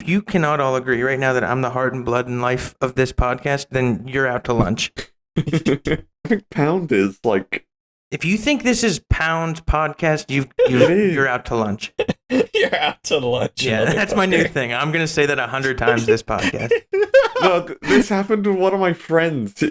if you cannot all agree right now that I'm the heart and blood and life of this podcast, then you're out to lunch. I think Pound is like. If you think this is Pound's podcast, you're out to lunch. You're out to lunch. Yeah, that's my new thing. I'm going to say that 100 times this podcast. No, this happened to one of my friends.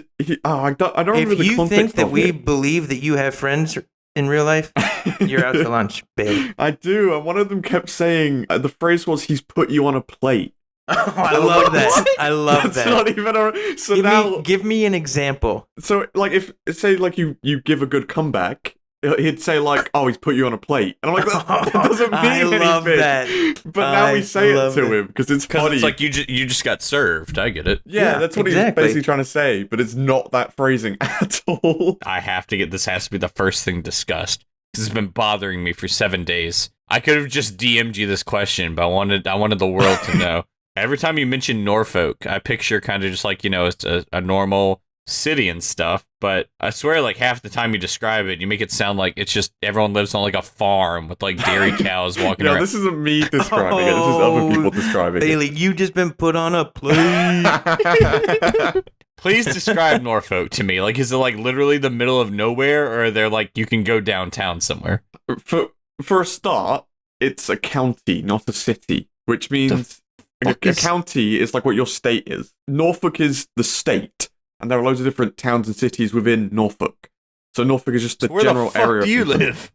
I don't remember If the you context think that of we it. believe that you have friends in real life, you're out to lunch, babe. I do, and one of them kept saying the phrase was "he's put you on a plate." Oh, I love that. What? I love That's that. not even a. So now, Give me an example. so like if say like you give a good comeback, he'd say like, "Oh, he's put you on a plate," and I'm like, that doesn't mean I anything. love that. But now we say it love to him because it's funny. It's like you just got served. I get it. Yeah, Yeah, that's what exactly. he's basically trying to say, but it's not that phrasing at all. I have to get this. Has to be the first thing discussed because it's been bothering me for 7 days. I could have just DM'd you this question, but I wanted the world to know. Every time you mention Norfolk, I picture kind of just like, it's a normal city and stuff. But I swear, like half the time you describe it, you make it sound like it's just everyone lives on like a farm with like dairy cows walking No, around. this isn't me describing it. This is other people describing Bailey, you just been put on a plate. it. Please describe Norfolk to me. Like, is it like literally the middle of nowhere, or are there like you can go downtown somewhere? For a start, it's a county, not a city, which means a county is like what your state is. Norfolk is the state, and there are loads of different towns and cities within Norfolk. So Norfolk is just the Where general the fuck area. do you of people. live?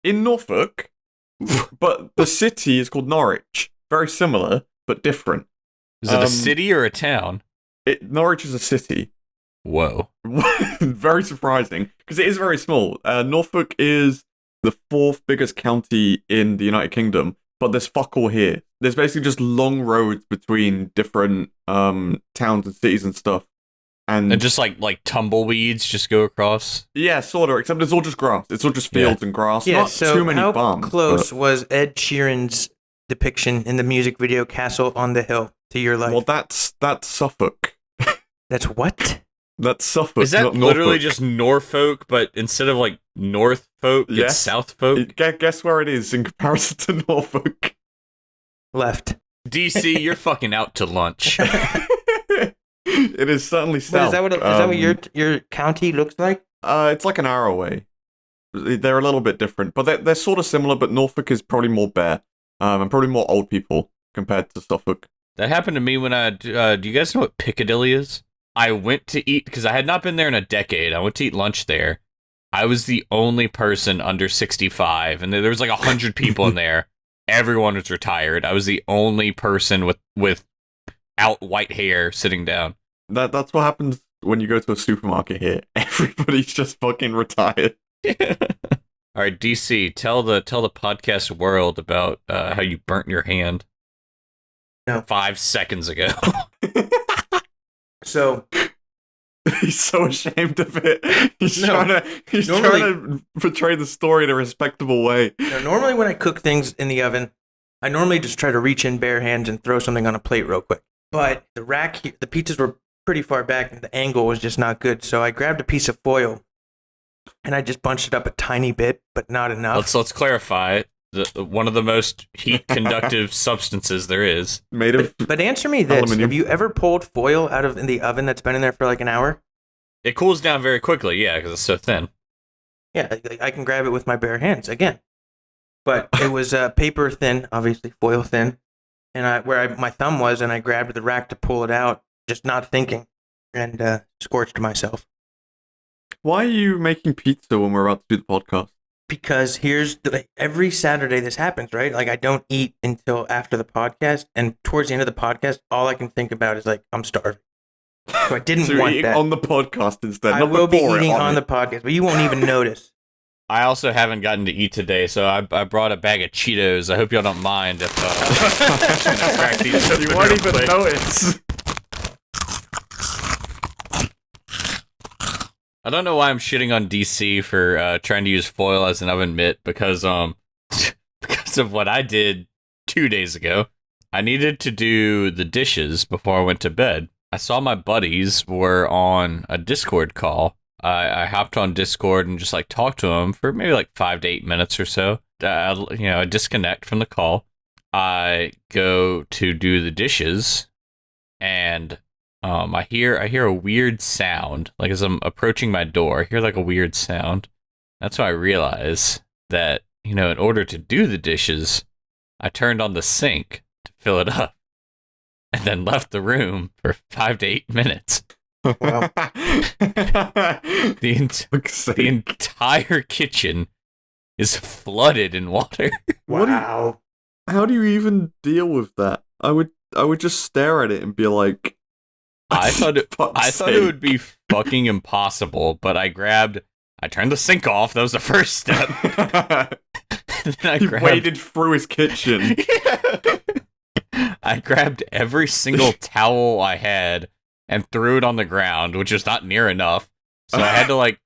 In Norfolk, but the city is called Norwich. Very similar, but different. Is it a city or a town? Norwich is a city. Whoa. Very surprising, because it is very small. Norfolk is the 4th biggest county in the United Kingdom, but there's fuck all here. There's basically just long roads between different towns and cities and stuff. And just like tumbleweeds just go across. Yeah, sort of, except it's all just grass. It's all just fields and grass. Yeah, Not so too many how farms. close was Ed Sheeran's depiction in the music video Castle on the Hill to your life? Well, that's Suffolk. That's what? That's Suffolk. Is that not literally Norfolk. just Norfolk, but instead of like North Folk, Yes. it's South Folk? Guess where it is in comparison to Norfolk? Left. DC, you're fucking out to lunch. It is certainly But south. is that what your county looks like? It's like an hour away. They're a little bit different, but they're sort of similar. But Norfolk is probably more bare, and probably more old people compared to Suffolk. That happened to me when do you guys know what Piccadilly is? I went to eat, because I had not been there in a decade. I went to eat lunch there. I was the only person under 65, and there was like 100 people in there. Everyone was retired. I was the only person with out white hair sitting down. That's what happens when you go to a supermarket here. Everybody's just fucking retired. All right, DC, tell the podcast world about how you burnt your hand. No. 5 seconds ago. So He's so ashamed of it. He's No. trying to portray the story in a respectable way. normally when I cook things in the oven, I normally just try to reach in bare hands and throw something on a plate real quick. But the pizzas were pretty far back and the angle was just not good. So I grabbed a piece of foil and I just bunched it up a tiny bit, but not enough. Let's clarify. One of the most heat conductive substances there is. Made of But answer me this: Aluminum. have you ever pulled foil out of in the oven that's been in there for like an hour? It cools down very quickly, yeah, because it's so thin. Yeah, I can grab it with my bare hands again. But it was paper thin, obviously foil thin, and my thumb was, and I grabbed the rack to pull it out, just not thinking, and scorched myself. Why are you making pizza when we're about to do the podcast? Because every Saturday this happens, right? Like I don't eat until after the podcast, and towards the end of the podcast, all I can think about is like I'm starving. So I didn't So you're want eating that. on the podcast instead. I not will be before it, eating on it. the podcast, but you won't even notice. I also haven't gotten to eat today, so I brought a bag of Cheetos. I hope y'all don't mind if I'm gonna crack these open You won't real even quick. notice. I don't know why I'm shitting on DC for trying to use foil as an oven mitt because because of what I did 2 days ago. I needed to do the dishes before I went to bed. I saw my buddies were on a Discord call. I hopped on Discord and just like talked to them for maybe like 5 to 8 minutes or so. I disconnect from the call. I go to do the dishes, and I hear a weird sound. Like as I'm approaching my door, I hear like a weird sound. That's when I realize that, in order to do the dishes, I turned on the sink to fill it up, and then left the room for 5 to 8 minutes. Wow. The entire kitchen is flooded in water. Wow. How do you even deal with that? I would just stare at it and be like, I thought it would be fucking impossible, but I turned the sink off. That was the first step. He waded through his kitchen. I grabbed every single towel I had and threw it on the ground, which was not near enough. So I had to I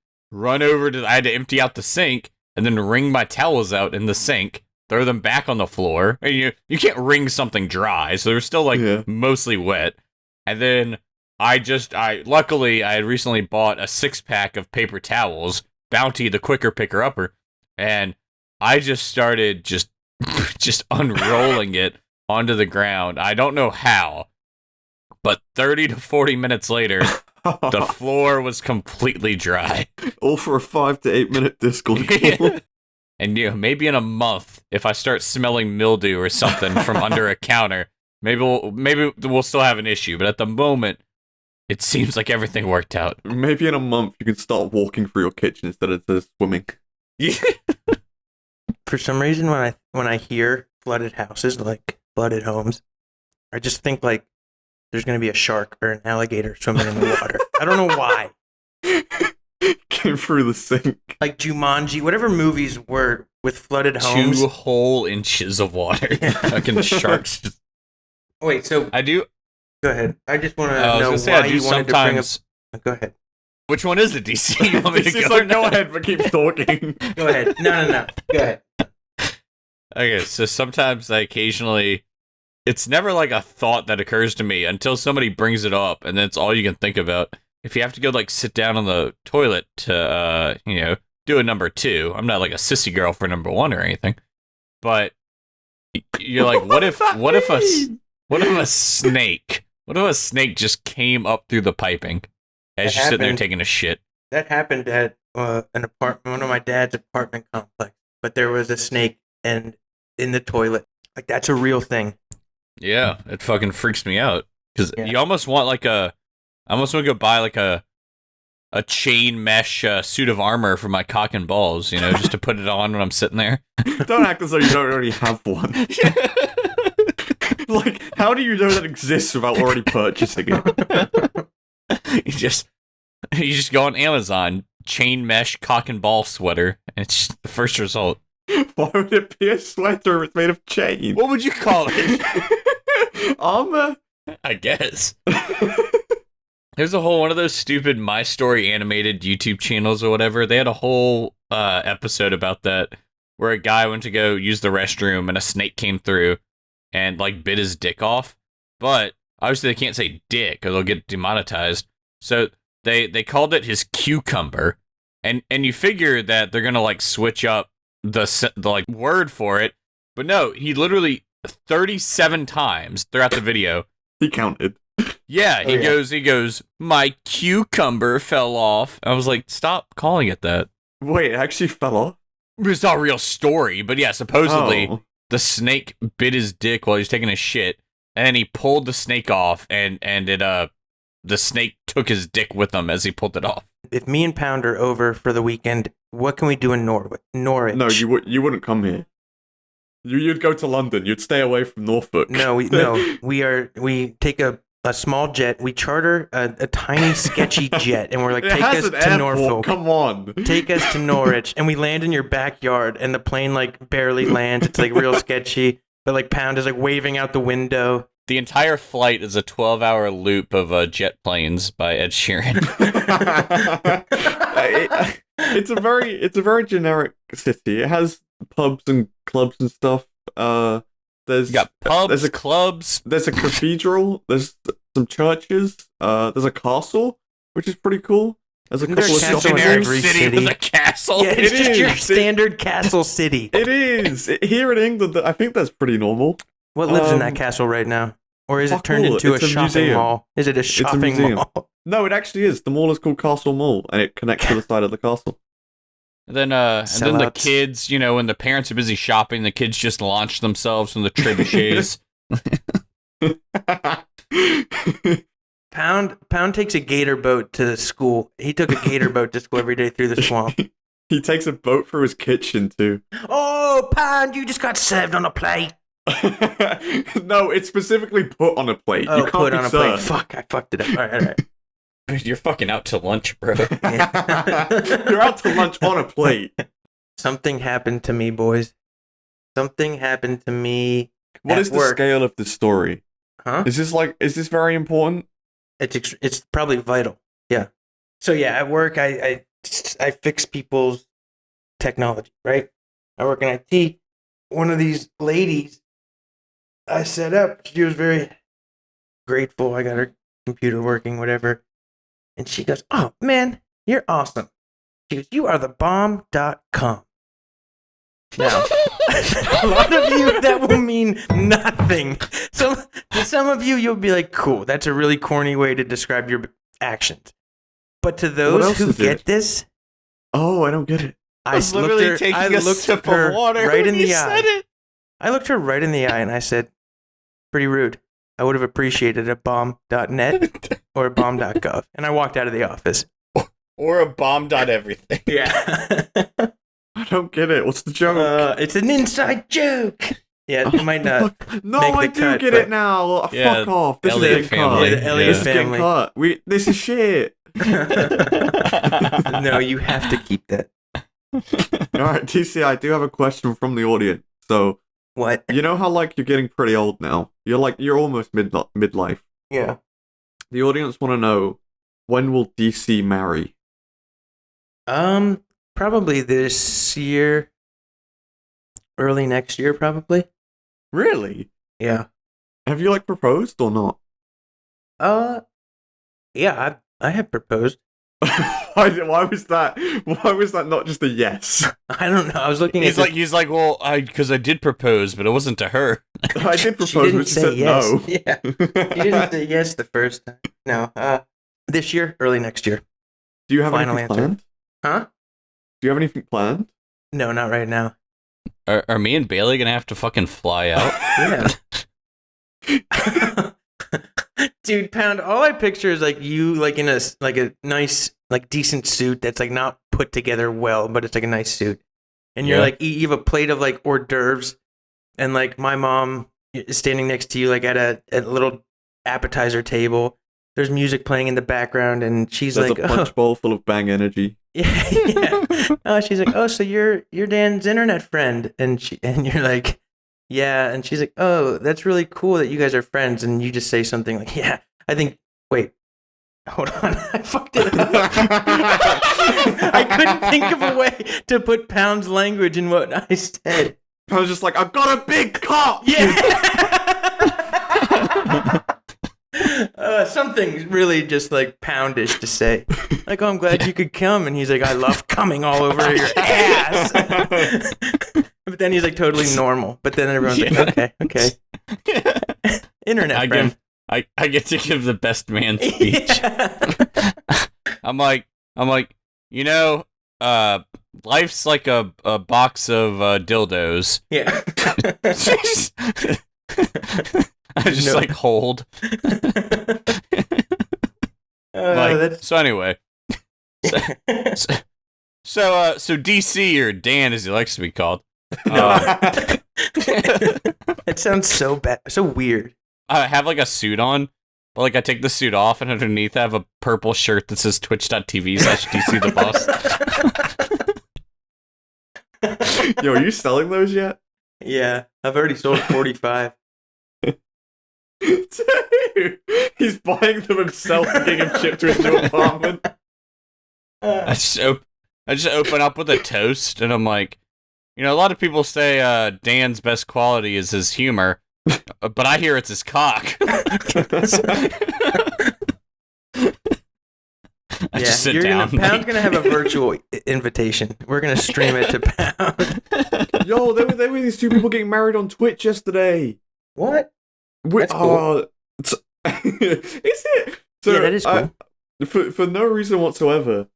had to empty out the sink and then wring my towels out in the sink, throw them back on the floor. And you can't wring something dry, so they're still mostly wet. And then luckily I had recently bought a 6-pack of paper towels, Bounty the quicker picker upper, and I just started just unrolling it onto the ground. I don't know how, but 30 to 40 minutes later, the floor was completely dry. All for a 5 to 8 minute disco. And maybe in a month, if I start smelling mildew or something from under a counter, maybe we'll still have an issue. But at the moment, it seems like everything worked out. Maybe in a month you can start walking through your kitchen instead of just swimming. Yeah. For some reason, when I hear flooded houses, like flooded homes, I just think like there's gonna be a shark or an alligator swimming in the water. I don't know why. Came through the sink. Like Jumanji, whatever movies were with flooded homes. 2 whole inches of water. Fucking sharks. Wait, so I do. Go ahead. I just want to know why you wanted to bring up. Go ahead. Which one is it, DC? You want me to go? Go ahead, but keep talking. Go ahead. No. Go ahead. Okay, so sometimes it's never like a thought that occurs to me until somebody brings it up, and then it's all you can think about. If you have to go sit down on the toilet to do a number 2, I'm not like a sissy girl for number 1 or anything, but you're like, what if a snake just came up through the piping as you're sitting there taking a shit? That happened at one of my dad's apartment complex, but there was a snake in the toilet. Like, that's a real thing. Yeah, it fucking freaks me out because you almost want I almost want to go buy a chain mesh suit of armor for my cock and balls, just to put it on when I'm sitting there. Don't act as though you don't already have one. Like, how do you know that exists without already purchasing it? You just go on Amazon, chain mesh cock and ball sweater, and it's just the first result. Why would it be a sweater if it's made of chain? What would you call it? Armor? I guess. There's a whole one of those stupid My Story animated YouTube channels or whatever. They had a whole episode about that where a guy went to go use the restroom and a snake came through and bit his dick off. But obviously they can't say dick or they'll get demonetized. So they called it his cucumber. And you figure that they're gonna switch up the word for it. But no, he literally 37 times throughout the video. He counted. Yeah, he goes, my cucumber fell off. I was like, stop calling it that. Wait, it actually fell off? It's not a real story, but yeah, supposedly the snake bit his dick while he was taking a shit, and then he pulled the snake off, and the snake took his dick with him as he pulled it off. If me and Pound are over for the weekend, what can we do in Norwich? No, you wouldn't come here. You'd go to London. You'd stay away from Norfolk. No, we take a small jet. We charter a tiny sketchy jet, and we're like, take us to Norfolk. Come on, take us to Norwich, and we land in your backyard, and the plane barely lands. It's real sketchy, but Pound is waving out the window. The entire flight is a 12-hour loop of jet planes by Ed Sheeran. It's a very generic city. It has pubs and clubs and stuff. You got pubs, clubs. There's a cathedral. There's some churches. There's a castle, which is pretty cool. There's a couple of shopping generic every city with a castle. Yeah, it's just your standard castle city. It is. Here in England, I think that's pretty normal. What lives in that castle right now? Or is it turned into a shopping museum. mall? Is it a shopping mall? No, it actually is. The mall is called Castle Mall, and it connects to the side of the castle. And then the kids, when the parents are busy shopping, the kids just launch themselves from the trebuchets. Pound takes a gator boat to school. He took a gator boat to school every day through the swamp. He takes a boat for his kitchen too. Oh, Pound, you just got served on a plate. No, it's specifically put on a plate. Oh, you can't put be on a served. plate. Fuck, I fucked it up. All right. You're fucking out to lunch, bro. You're out to lunch on a plate. Something happened to me, boys. Something happened to me. What is the scale of the story? Huh? Is this very important? It's probably vital. Yeah. So yeah, at work I fix people's technology, right? I work in IT. One of these ladies I set up, she was very grateful. I got her computer working, whatever. And she goes, "Oh man, you're awesome." She goes, "You are the bomb.com." Now, a lot of you, that will mean nothing. To some of you, you'll be like, cool, that's a really corny way to describe your actions. But to those who get this, oh, I don't get it. I looked her right in the eye. I looked her right in the eye and I said, pretty rude. I would have appreciated a bomb.net or a bomb.gov. And I walked out of the office. Or a bomb.everything. Yeah. I don't get it. What's the joke? It's an inside joke. Yeah, it might not. No, make the I do cut, get it now. Yeah, fuck off. This Elliot is family. Yeah, the Elliot family. Cut. This is shit. No, you have to keep that. Alright, TC, I do have a question from the audience. So, What? you know how you're getting pretty old now? You're almost midlife. Yeah. The audience want to know, when will DC marry? Probably this year. Early next year, probably. Really? Yeah. Have you proposed or not? Yeah, I have proposed. Why was that? Why was that not just a yes? I don't know. I was looking at He's like, well, because I did propose, but it wasn't to her. I did propose, she didn't but she say said yes. no. Yeah. She didn't say yes the first time. No. This year, early next year. Do you have Final anything answer. planned? Huh? Do you have anything planned? No, not right now. Are me and Bailey gonna have to fucking fly out? Yeah. Dude, Pound, all I picture is you in a nice decent suit that's not put together well, but it's a nice suit. And you're you have a plate of hors d'oeuvres, and my mom is standing next to you at a little appetizer table. There's music playing in the background, and she's There's a punch bowl full of Bang Energy. Yeah. She's like, "Oh, so you're Dan's internet friend," and you're like, "Yeah," and she's like, "Oh, that's really cool that you guys are friends," and you just say something like, "Yeah, I think." Wait, hold on, I fucked it up. I couldn't think of a way to put Pound's language in what I said. I was just like, "I've got a big cock." Yeah. Something really just poundish to say. Oh, I'm glad you could come. And he's like, I love coming all over your ass. But then he's totally normal. But then everyone's like, okay. Internet friend. I get to give the best man speech. Yeah. I'm like, life's like a box of dildos. Yeah. I just hold. So anyway, so DC, or Dan as he likes to be called. It sounds so bad, so weird. I have a suit on, but I take the suit off, and underneath I have a purple shirt that says twitch.tv/DC the boss. Yo, are you selling those yet? Yeah, I've already sold 45. Dude, he's buying them himself and getting them shipped to his new apartment. I just open up with a toast, and I'm like, a lot of people say Dan's best quality is his humor, but I hear it's his cock. I just sit down. Pound's gonna have a virtual invitation. We're gonna stream it to Pound. Yo, there were these two people getting married on Twitch yesterday. What? We, That's cool. is it? So, Yeah, that is cool. For no reason whatsoever,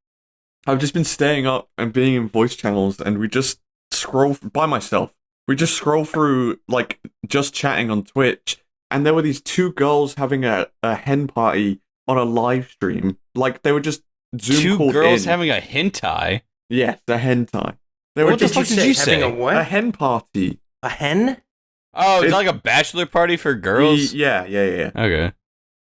I've just been staying up and being in voice channels, and we just scroll by myself. We just scroll through, like, just chatting on Twitch, and there were these two girls having a hen party on a live stream. Like, they were just Zoom Two called girls in. having a hentai. Yes, a hen tie. They What were the just fuck did you say? Having a what? a hen party. A hen? Oh, it's It- like a bachelor party for girls? Yeah. Okay.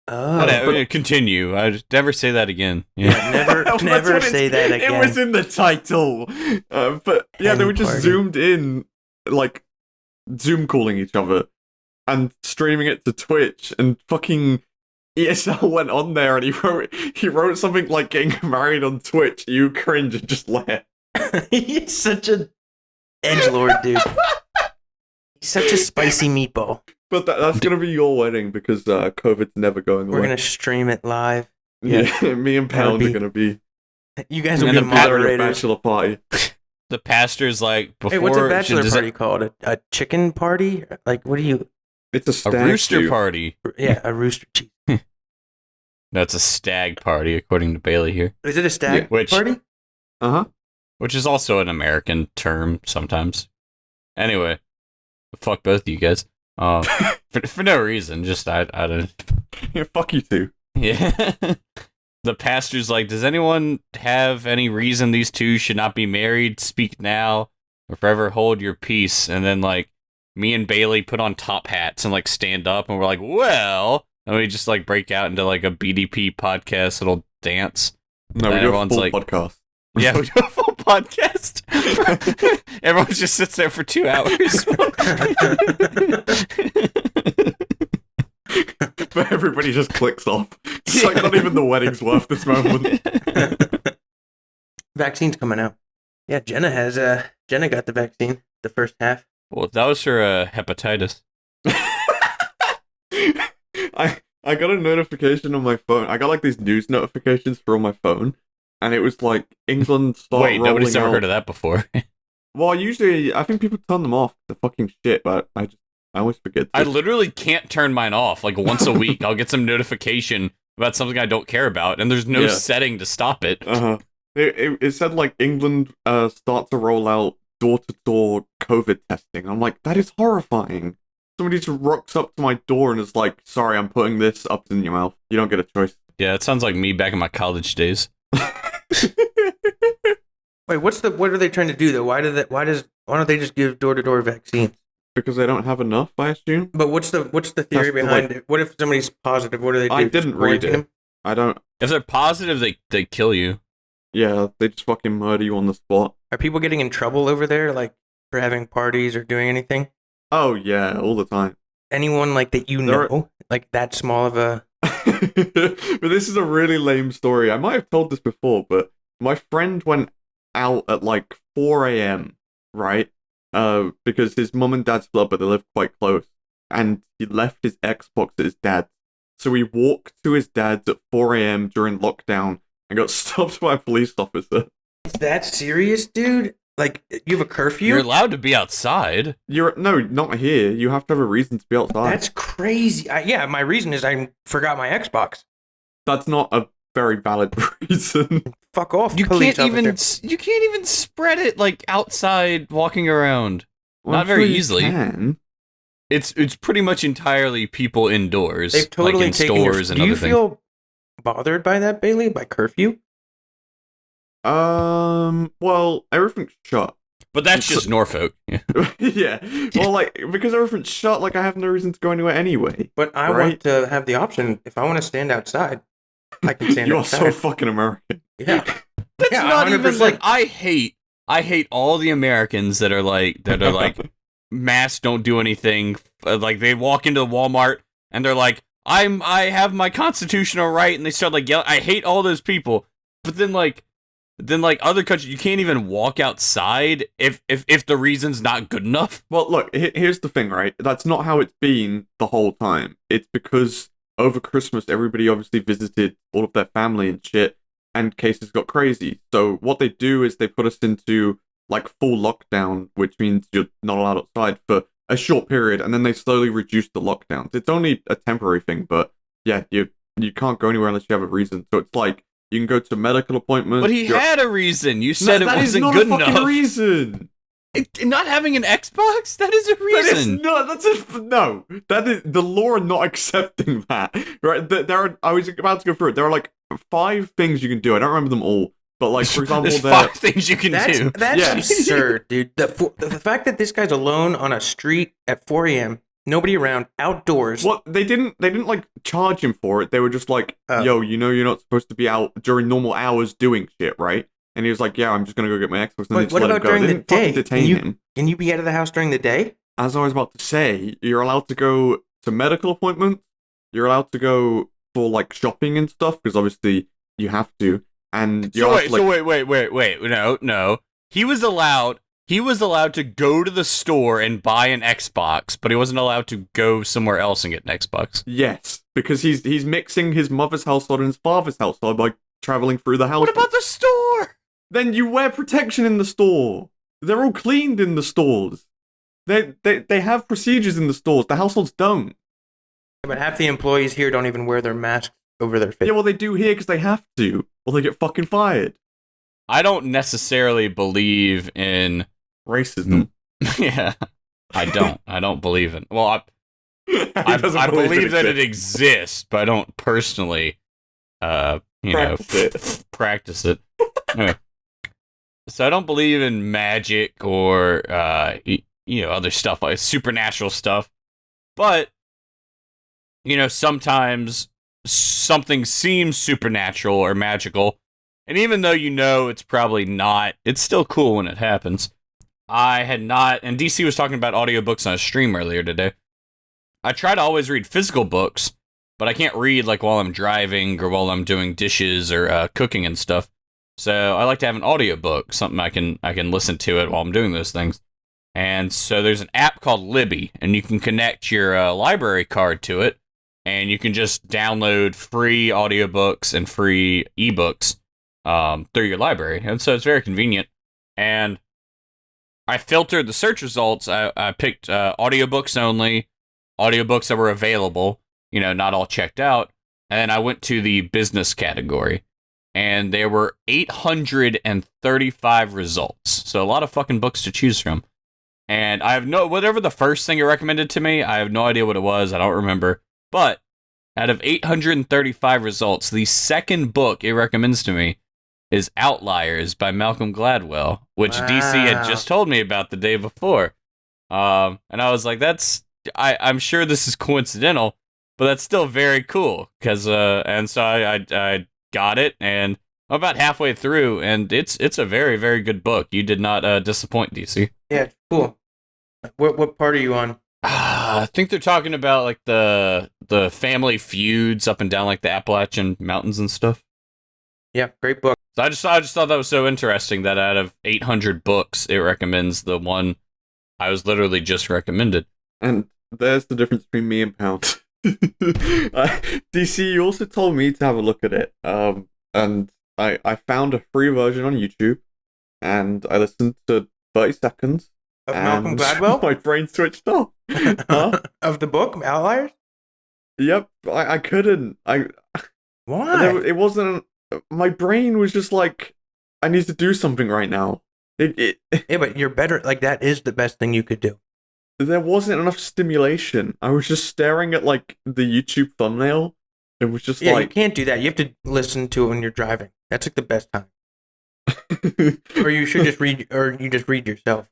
Oh. Whatever, continue. I just never say that again. Yeah, never, That's never what say that again. It was in the title. But yeah, they Hen were just party. zoomed in, like, Zoom calling each other and streaming it to Twitch, and fucking ESL went on there and he wrote something like getting married on Twitch. You cringe and just laugh. He's such a edgelord, dude. He's such a spicy meatball. But that's gonna be your wedding because COVID's never going away. We're gonna stream it live. Yeah, me and That would Pound be- are gonna be You guys will And be the moderating a moderators. bachelor party. The pastor's like, before. Hey, what's a bachelor does it- party called? A chicken party? Like, what do you? It's a A stag rooster do. party. Yeah, a rooster cheese. That's a stag party, according to Bailey here. Is it a stag Yeah, which- party? Uh-huh. Which is also an American term sometimes. Anyway, fuck both of you guys. For no reason, just I don't. Yeah, fuck you too. Yeah. The pastor's like, does anyone have any reason these two should not be married? Speak now or forever hold your peace. And then, like, me and Bailey put on top hats and, like, stand up and we're like, well. And we just, like, break out into, like, a BDP podcast little dance. No, we And do a everyone's full like- podcast. Yeah, we do a full podcast. Everyone just sits there for 2 hours. But everybody just clicks off. It's like not even the wedding's worth this moment. Vaccine's coming out. Yeah, Jenna got the vaccine, the first half. Well, that was for hepatitis. I got a notification on my phone. I got like these news notifications for on my phone, and it was like England start Wait, nobody's rolling ever out. heard of that before. Well, usually I think people turn them off. They're fucking shit, but I always forget. I literally can't turn mine off. Like once a week, I'll get some notification about something I don't care about, and there's no Yeah. setting to stop it. Uh-huh. It said like England start to roll out door-to-door COVID testing. I'm like, that is horrifying. Somebody just rocks up to my door and is like, sorry, I'm putting this up in your mouth. You don't get a choice. Yeah, it sounds like me back in my college days. Wait, what are they trying to do though? Why don't they just give door-to-door vaccines? Because they don't have enough, I assume. But what's the theory That's the, behind it? What if somebody's positive? What do they do? I Just didn't read quarantine it. them? I don't. If they're positive, they kill you. Yeah, they just fucking murder you on the spot. Are people getting in trouble over there, like for having parties or doing anything? Oh yeah, all the time. Anyone like that you There know, like that small of a? But this is a really lame story. I might have told this before, but my friend went out at like 4 a.m., right? Because his mum and dad split up, but they live quite close. And he left his Xbox at his dad's. So he walked to his dad's at 4 a.m. during lockdown and got stopped by a police officer. Is that serious, dude? Like you have a curfew? You're allowed to be outside. No, not here. You have to have a reason to be outside. That's crazy. Yeah, my reason is I forgot my Xbox. That's not a very valid reason. Fuck off, You police can't even officer. you can't even spread it like outside walking around. Well, Not I'm very sure you easily. can. It's pretty much entirely people indoors, They've totally like in taken stores your. and Do you other things. feel bothered by that, Bailey? By curfew? Well, everything's shut. But that's just Norfolk. Yeah. Well, like, because everything's shut, like, I have no reason to go anywhere anyway. But I Right. want to have the option. If I want to stand outside, I can stand You're outside. so fucking American. Yeah. That's Yeah, not even 100%. like I hate all the Americans that are like masks don't do anything. Like they walk into Walmart and they're like, I have my constitutional right, and they start like yelling. I hate all those people. But then other countries, you can't even walk outside if the reason's not good enough. Well, look, here's the thing, right? That's not how it's been the whole time. It's because over Christmas, everybody obviously visited all of their family and shit, and cases got crazy. So what they do is they put us into, like, full lockdown, which means you're not allowed outside for a short period, and then they slowly reduced the lockdowns. It's only a temporary thing, but yeah, you can't go anywhere unless you have a reason. So it's like you can go to medical appointments. But he had a reason. You said it wasn't good enough. That is not a fucking reason. Not having an Xbox? That is a reason. No. That is the law are not accepting that. Right? I was about to go through it. There are like 5 things you can do. I don't remember them all. But like, for example, there's 5 things you can do. That's absurd, dude. The fact that this guy's alone on a street at 4 a.m., nobody around, outdoors. Well, they didn't like charge him for it. They were just like, yo, you're not supposed to be out during normal hours doing shit, right? And he was like, yeah, I'm just gonna go get my Xbox. And what about during the day? Can you be out of the house during the day? As I was about to say, you're allowed to go to medical appointments. You're allowed to go for like shopping and stuff because obviously you have to. And wait. No. He was allowed to go to the store and buy an Xbox, but he wasn't allowed to go somewhere else and get an Xbox. Yes, because he's mixing his mother's household and his father's household by traveling through the house. What about the store? Then you wear protection in the store. They're all cleaned in the stores. They have procedures in the stores. The households don't. But half the employees here don't even wear their masks over their face. Yeah, well, they do here because they have to, or they get fucking fired. I don't necessarily believe in racism. Yeah, I don't believe in. Well, I believe that it exists, but I don't personally, practice it. So I don't believe in magic or other stuff like supernatural stuff, but sometimes something seems supernatural or magical, and even though it's probably not, it's still cool when it happens. I had not, and DC was talking about audiobooks on a stream earlier today. I try to always read physical books, but I can't read like while I'm driving or while I'm doing dishes or cooking and stuff. So I like to have an audiobook, something I can listen to it while I'm doing those things. And so there's an app called Libby, and you can connect your library card to it, and you can just download free audiobooks and free ebooks through your library. And so it's very convenient. And I filtered the search results. I picked audiobooks only, audiobooks that were available, not all checked out. And I went to the business category, and there were 835 results. So a lot of fucking books to choose from. And I have whatever the first thing it recommended to me, I have no idea what it was. I don't remember. But out of 835 results, the second book it recommends to me is Outliers by Malcolm Gladwell, which DC had just told me about the day before. And I was like, I'm sure this is coincidental, but that's still very cool. And so I got it, and I'm about halfway through, and it's a very, very good book. You did not disappoint, DC. Yeah, cool. What part are you on? I think they're talking about like the family feuds up and down like the Appalachian Mountains and stuff. Yeah, great book. So I just thought that was so interesting that out of 800 books, it recommends the one I was literally just recommended. And there's the difference between me and Pound. DC, you also told me to have a look at it. And I found a free version on YouTube, and I listened to 30 seconds. Of Malcolm Gladwell? My brain switched off. Huh? Of the book, Outliers? Yep, I couldn't. Why? It wasn't. My brain was just like, I need to do something right now. Yeah, but you're better. Like, that is the best thing you could do. There wasn't enough stimulation. I was just staring at like the YouTube thumbnail. It was just you can't do that. You have to listen to it when you're driving. That's like the best time. Or you should just read, or you just read yourself.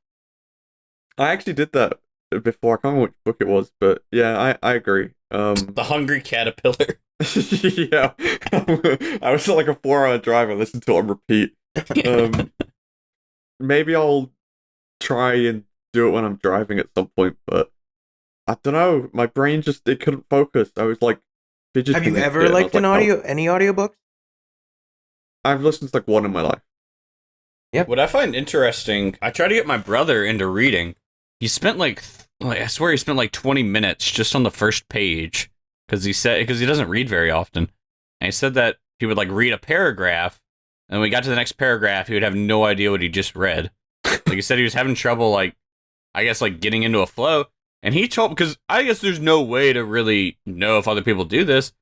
I actually did that before. I can't remember which book it was, but yeah, I agree. The Hungry Caterpillar. Yeah, I was like a 4-hour drive. I listened to it on repeat. Maybe I'll try and do it when I'm driving at some point, but I don't know. My brain it couldn't focus. I was like fidgeting. Have you ever liked any audiobooks? I've listened to like one in my life. Yeah. What I find interesting, I try to get my brother into reading. He spent I swear he spent like 20 minutes just on the first page because he doesn't read very often. And he said that he would like read a paragraph, and when we got to the next paragraph, he would have no idea what he just read. Like he said, he was having trouble, like, I guess, like getting into a flow. And he told, because I guess there's no way to really know if other people do this,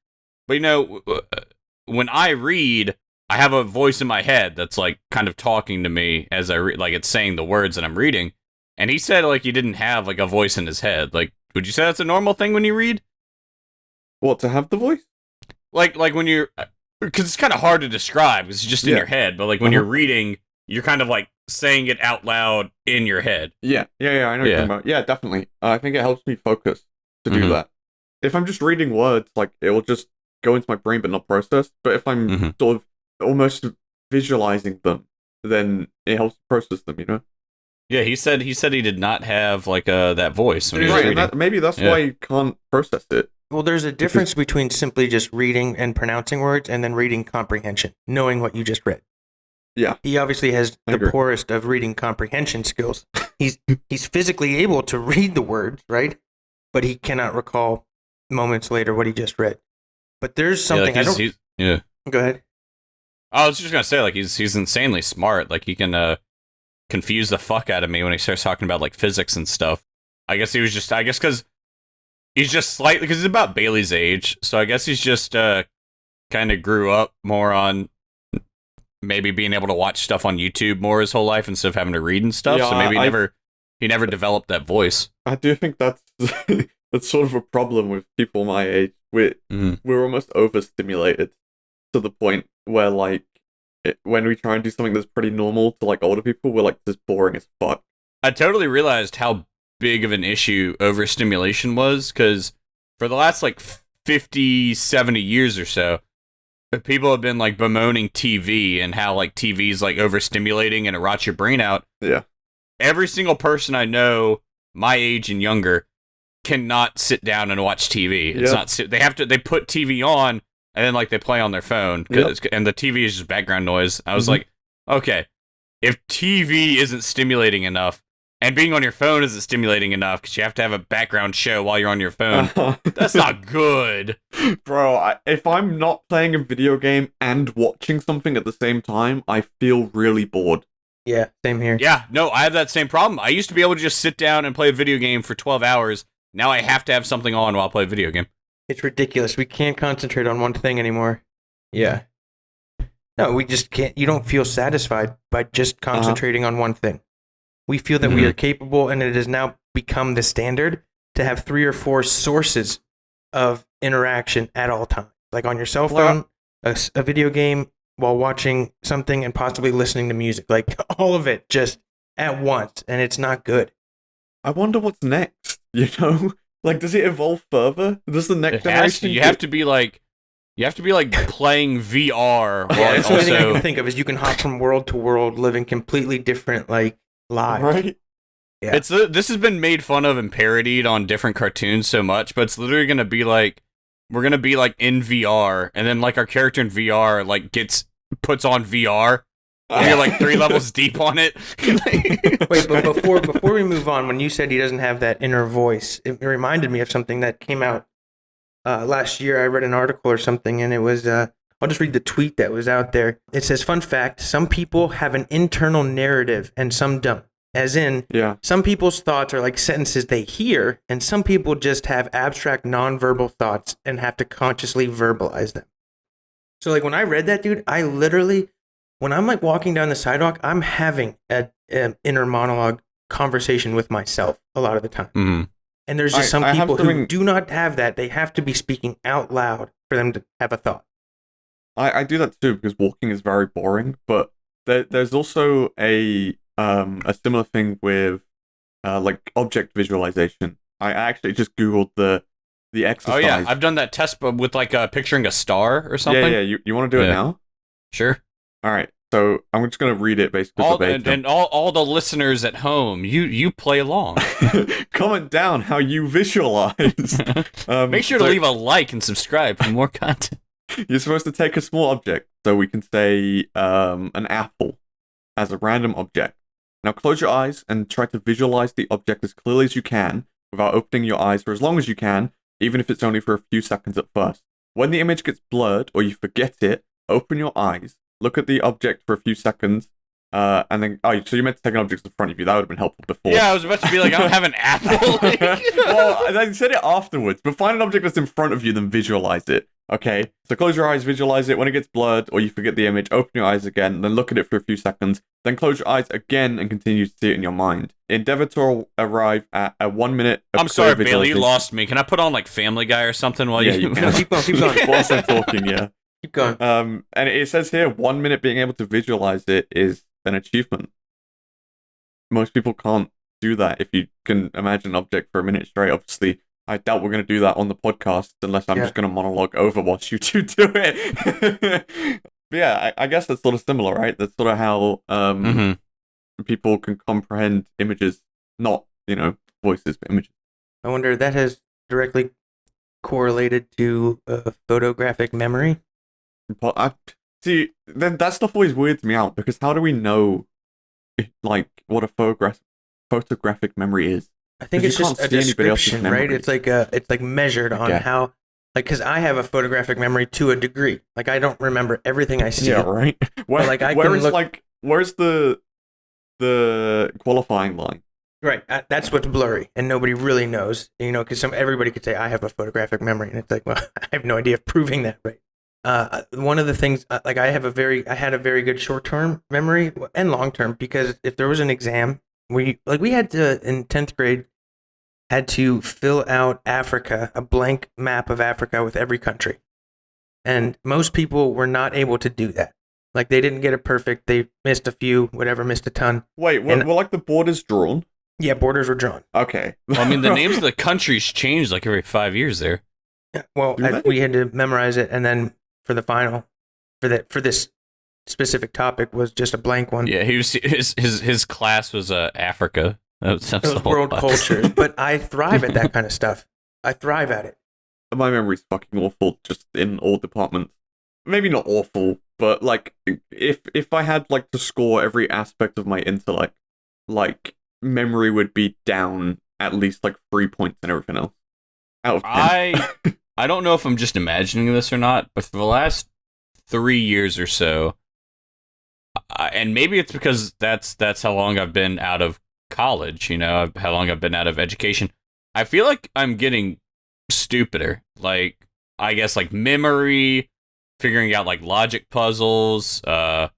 but when I read, I have a voice in my head that's like kind of talking to me as I read, like it's saying the words that I'm reading. And he said like he didn't have like a voice in his head. Like, would you say that's a normal thing when you read? What, to have the voice? Like when you're, because it's kind of hard to describe. It's just in your head. But like when you're reading, you're kind of like saying it out loud in your head. Yeah. I know what you're talking about. Yeah, definitely. I think it helps me focus to do that. If I'm just reading words, like it will just go into my brain but not process. But if I'm sort of almost visualizing them, then it helps process them, you know? Yeah, he said he did not have like that voice when he was reading. Maybe that's why you can't process it. Well, there's a difference between simply just reading and pronouncing words and then reading comprehension, knowing what you just read. Yeah. He obviously has the poorest of reading comprehension skills. He's physically able to read the words, right? But he cannot recall moments later what he just read. But there's something Go ahead. I was just gonna say, like he's insanely smart. Like he can confuse the fuck out of me when he starts talking about like physics and stuff. Because he's just slightly, because he's about Bailey's age, so I guess he's just kind of grew up more on maybe being able to watch stuff on YouTube more his whole life instead of having to read and stuff. Yeah, so maybe he never developed that voice. I do think that's that's sort of a problem with people my age. We're almost overstimulated to the point where like when we try and do something that's pretty normal to like older people, we're like this boring as fuck. I totally realized how big of an issue overstimulation was, because for the last like 50, 70 years or so, people have been like bemoaning TV and how like TV is like overstimulating and it rots your brain out. Yeah. Every single person I know, my age and younger, cannot sit down and watch TV. It's not. They put TV on and then like they play on their phone, and the TV is just background noise. I was like, okay, if TV isn't stimulating enough, and being on your phone isn't stimulating enough because you have to have a background show while you're on your phone, that's not good. Bro, if I'm not playing a video game and watching something at the same time, I feel really bored. Yeah, same here. Yeah, no, I have that same problem. I used to be able to just sit down and play a video game for 12 hours. Now I have to have something on while I play a video game. It's ridiculous. We can't concentrate on one thing anymore. Yeah. No, we just can't. You don't feel satisfied by just concentrating on one thing. We feel that we are capable, and it has now become the standard to have 3 or 4 sources of interaction at all times. Like on your cell phone, a video game, while watching something, and possibly listening to music. Like all of it just at once, and it's not good. I wonder what's next, you know? Like, does it evolve further? Does the next generation... You have to be like playing VR. Yeah, that's the only thing I can think of is you can hop from world to world, living completely different, like, lives. Right? Yeah. This has been made fun of and parodied on different cartoons so much, but it's literally going to be like, we're going to be like in VR, and then like our character in VR like puts on VR, and you're like 3 levels deep on it. Wait, but before we move on, when you said he doesn't have that inner voice, it reminded me of something that came out last year. I read an article or something, and it was, I'll just read the tweet that was out there. It says, fun fact, some people have an internal narrative and some don't. As in, some people's thoughts are like sentences they hear, and some people just have abstract nonverbal thoughts and have to consciously verbalize them. So like when I read that, dude, I literally... When I'm like walking down the sidewalk, I'm having an inner monologue conversation with myself a lot of the time. Mm-hmm. And there's just some people who do not have that. They have to be speaking out loud for them to have a thought. I do that too because walking is very boring. But there's also a similar thing with like object visualization. I actually just Googled the exercise. Oh yeah, I've done that test with like picturing a star or something. Yeah. You want to do it now? Sure. All right, so I'm just going to read it basically. And all the listeners at home, you play along. Comment down how you visualize. Make sure to leave a like and subscribe for more content. You're supposed to take a small object, so we can say an apple as a random object. Now close your eyes and try to visualize the object as clearly as you can without opening your eyes for as long as you can, even if it's only for a few seconds at first. When the image gets blurred or you forget it, open your eyes. Look at the object for a few seconds, And then, so you meant to take an object in front of you. That would have been helpful before. Yeah, I was about to be like, I don't have an apple. Well, I said it afterwards, but find an object that's in front of you, then visualize it. Okay? So close your eyes, visualize it. When it gets blurred or you forget the image, open your eyes again, then look at it for a few seconds. Then close your eyes again and continue to see it in your mind. Endeavor to arrive at a 1 minute of I'm sorry, clear Bailey, you visualization. lost me. Can I put on like Family Guy or something while Yeah, you? you can. Keep going. Whilst I'm talking, yeah. Keep going. And it says here, 1 minute being able to visualize it is an achievement. Most people can't do that if you can imagine an object for a minute straight. Obviously, I doubt we're going to do that on the podcast unless I'm just going to monologue over whilst you two do it. But yeah, I guess that's sort of similar, right? That's sort of how people can comprehend images, not, voices, but images. I wonder that has directly correlated to photographic memory. But see, then that stuff always weirds me out because how do we know, like, what a photographic memory is? I think 'Cause it's you just a can't see anybody else's description, right? memory. It's like measured on Okay. how, like, because I have a photographic memory to a degree. Like, I don't remember everything I see. Yeah, right. like, I can look- where's the qualifying line? Right. That's what's blurry, and nobody really knows. Because everybody could say I have a photographic memory, and it's like, well, I have no idea of proving that, right? One of the things, like, I had a very good short-term memory and long-term, because if there was an exam, we had to, in 10th grade, had to fill out Africa, a blank map of Africa with every country. And most people were not able to do that. Like, they didn't get it perfect. They missed a few, missed a ton. Wait, were like the borders drawn? Yeah, borders were drawn. Okay. Well, I mean, the names of the countries change like every 5 years there. Well, Do they? we had to memorize it, and then for the final, for this specific topic, was just a blank one. Yeah, his class was Africa. That's It the was whole world class. cultures, but I thrive at that kind of stuff. I thrive at it. My memory's fucking awful, just in all departments. Maybe not awful, but like, if I had like to score every aspect of my intellect, like, memory would be down at least like 3 points and everything else. Out of 10. I don't know if I'm just imagining this or not, but for the last 3 years or so, and maybe it's because that's how long I've been out of college, how long I've been out of education. I feel like I'm getting stupider. Like, I guess, like, memory, figuring out like logic puzzles. I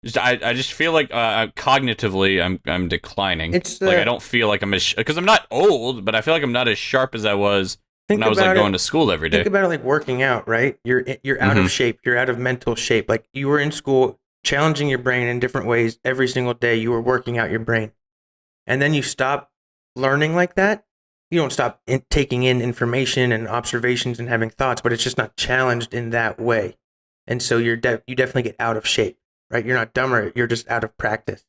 just feel like cognitively I'm declining. It's like, I don't feel like I'm because I'm not old, but I feel like I'm not as sharp as I was when I was like going to school every day. Think about it like working out, right? You're out of shape. You're out of mental shape. Like, you were in school challenging your brain in different ways every single day. You were working out your brain. And then you stop learning like that. You don't stop taking in information and observations and having thoughts, but it's just not challenged in that way. And so you definitely get out of shape, right? You're not dumber. You're just out of practice.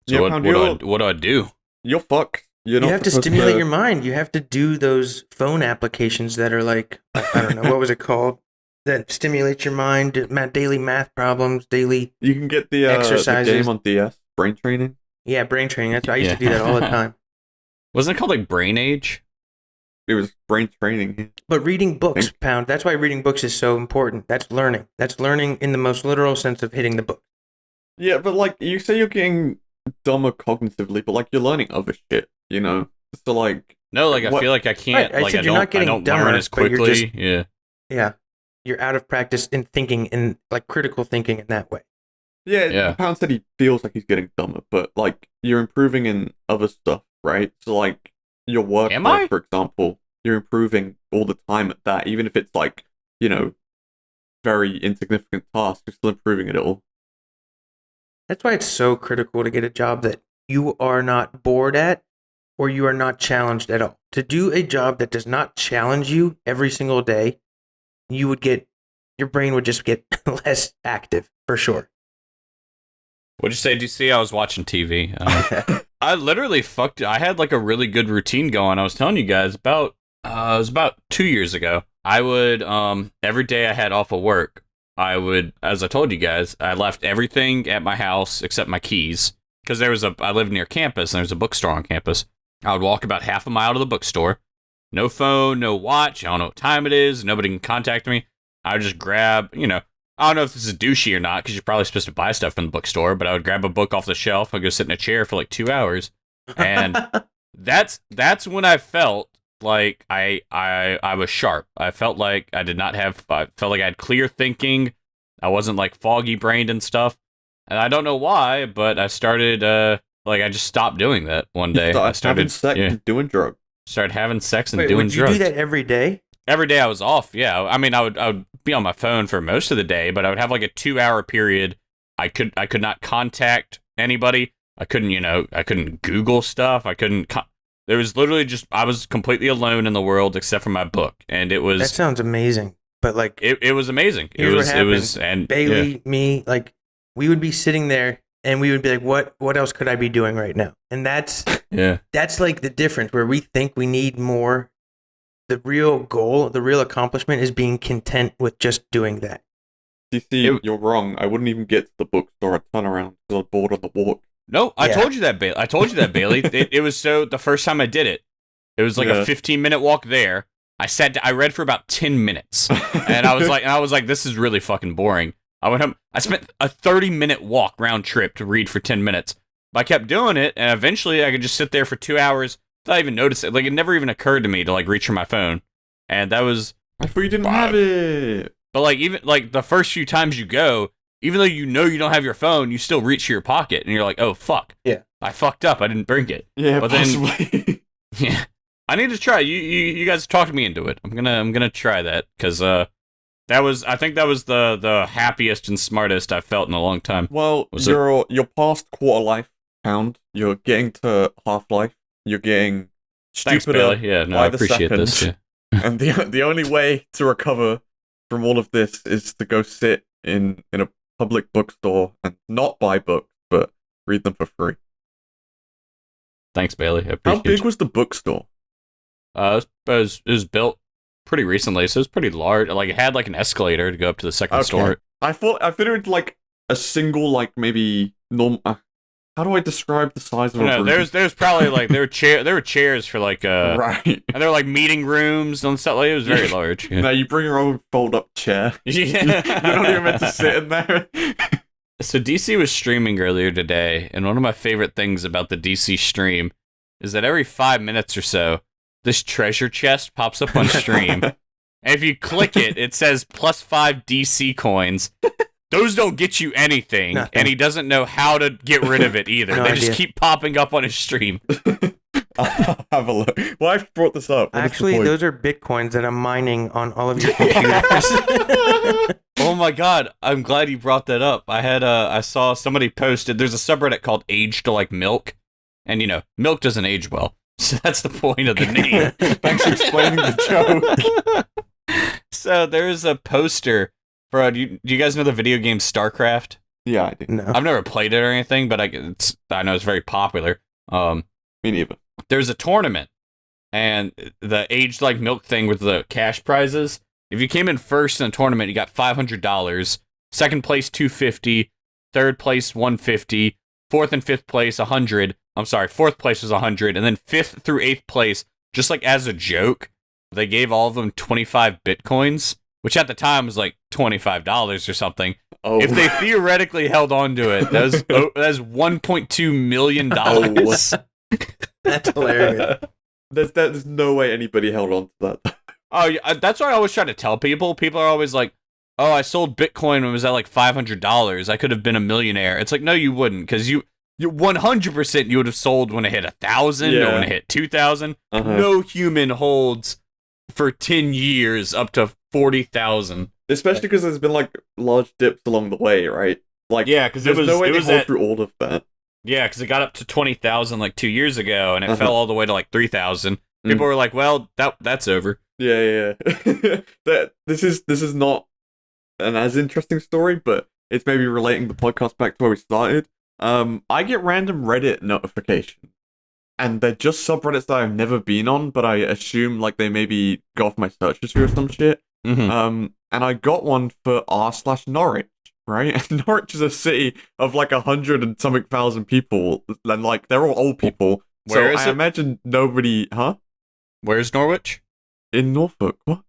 So Yeah, what do I do? You're fucked. You have to stimulate your mind. You have to do those phone applications that are like, I don't know, what was it called? That stimulates your mind, daily math problems, daily. You can get the exercises. game on DS, brain training. Yeah, brain training. That's I used to do that all the time. Wasn't it called like Brain Age? It was brain training. But reading books, Pound. That's why reading books is so important. That's learning. That's learning in the most literal sense of hitting the book. Yeah, but like, you say you're getting dumber cognitively, but like, you're learning other shit, So like, No, like, I what- feel like I can't. Right, I like, said I you're don't, not getting I don't dumber, learn as but you're quickly. just- Yeah. Yeah. You're out of practice in thinking, in like critical thinking in that way. yeah, Pound said he feels like he's getting dumber, but like, you're improving in other stuff, right? So like, your work, Am I? for example, you're improving all the time at that, even if it's like, very insignificant tasks, you're still improving it all. That's why it's so critical to get a job that you are not bored at or you are not challenged at all. To do a job that does not challenge you every single day, your brain would just get less active, for sure. What'd you say? Do you see? I was watching TV. I literally I had like a really good routine going. I was telling you guys it was about 2 years ago. I would, every day I had off of work, I would, as I told you guys, I left everything at my house except my keys. Because I lived near campus and there's a bookstore on campus. I would walk about half a mile to the bookstore. No phone, no watch. I don't know what time it is. Nobody can contact me. I would just grab, I don't know if this is douchey or not, because you're probably supposed to buy stuff from the bookstore, but I would grab a book off the shelf, I'd go sit in a chair for like 2 hours, and that's when I felt like I was sharp. I felt like I felt like I had clear thinking. I wasn't like foggy brained and stuff. And I don't know why, but I started I just stopped doing that one day. I started having sex and doing drugs. Started having sex and Wait, doing would you drugs. do that every day? Every day I was off, yeah. I mean, I would be on my phone for most of the day, but I would have like a 2-hour period. I could not contact anybody. I couldn't Google stuff. There was literally just, I was completely alone in the world except for my book, and it was. That sounds amazing, but like it was amazing. Here's what happened. And Bailey, me, like we would be sitting there, and we would be like, what else could I be doing right now? And that's that's like the difference where we think we need more. The real goal, the real accomplishment is being content with just doing that. DC, you're wrong. I wouldn't even get to the bookstore. I'd turn around because I was bored on the walk. No, I told you that, Bailey. It was the first time I did it. It was like a 15-minute walk there. I read for about 10 minutes. And I was like, this is really fucking boring. I went home. I spent a 30-minute walk round trip to read for 10 minutes. But I kept doing it, and eventually I could just sit there for 2 hours without even noticing it. Like, it never even occurred to me to like reach for my phone. And that was. I thought you didn't have it. But like, even like the first few times you go, even though you don't have your phone, you still reach for your pocket, and you're like, "Oh fuck, yeah, I fucked up. I didn't bring it." Yeah, but possibly. Then, I need to try. You guys talked me into it. I'm gonna try that because I think that was the happiest and smartest I've felt in a long time. Well, you're past quarter life pound. You're getting to half life. You're getting Thanks, stupider Bailey. Yeah, no, by I the appreciate second. this. Yeah. And the only way to recover from all of this is to go sit in a public bookstore and not buy books, but read them for free. Thanks, Bailey. I appreciate How big was the bookstore? It was built pretty recently, so it was pretty large. Like, it had like an escalator to go up to the second story. I thought it was like a single, like maybe normal. How do I describe the size of a room? There's probably like there were chairs for like right, and there were like meeting rooms and stuff. Like, it was very large. Yeah. Now you bring your own fold up chair. Yeah. You're not even meant to sit in there. So DC was streaming earlier today, and one of my favorite things about the DC stream is that every 5 minutes or so, this treasure chest pops up on stream. And if you click it, it says +5 DC coins. Those don't get you anything, Nothing. and he doesn't know how to get rid of it either. No They idea. just keep popping up on his stream. I'll have a look. Well, I've brought this up. What is the Actually, point? those are bitcoins that I'm mining on all of your computers. Oh my god, I'm glad you brought that up. I saw somebody posted, there's a subreddit called Aged Like Milk, and milk doesn't age well. So that's the point of the name. Thanks for explaining the joke. So there's a poster for, do you guys know the video game StarCraft? Yeah, I do. No. I've never played it or anything, but I know it's very popular. Me neither. There's a tournament, and the Aged Like Milk thing with the cash prizes. If you came in first in the tournament, you got $500. Second place, $250. Third place, $150. Fourth and fifth place, $100. I'm sorry, fourth place was $100, and then fifth through eighth place, just like as a joke, they gave all of them 25 bitcoins, which at the time was like $25 or something. Oh. If they theoretically held on to it, that's $1.2 million. That's hilarious. There's no way anybody held on to that. Oh, yeah, that's what I always try to tell people. People are always like, "Oh, I sold Bitcoin when it was at like $500. I could have been a millionaire." It's like, no, you wouldn't, because you 100% you would have sold when it hit 1,000 or when it hit 2,000. No human holds for 10 years up to 40,000. Especially because there's been like large dips along the way, right? Like, yeah, because there's no way to hold through all of that. Yeah, because it got up to 20,000 like 2 years ago, and it fell all the way to like 3,000. People were like, "Well, that's over." Yeah. This is not an as interesting story, but it's maybe relating the podcast back to where we started. I get random Reddit notifications, and they're just subreddits that I've never been on, but I assume like they maybe go off my search history or some shit. Mm-hmm. And I got one for r/Norwich, right? And Norwich is a city of like 100 and something thousand people, and like they're all old people. Where is I it? imagine nobody, Where's Norwich? in Norfolk. What?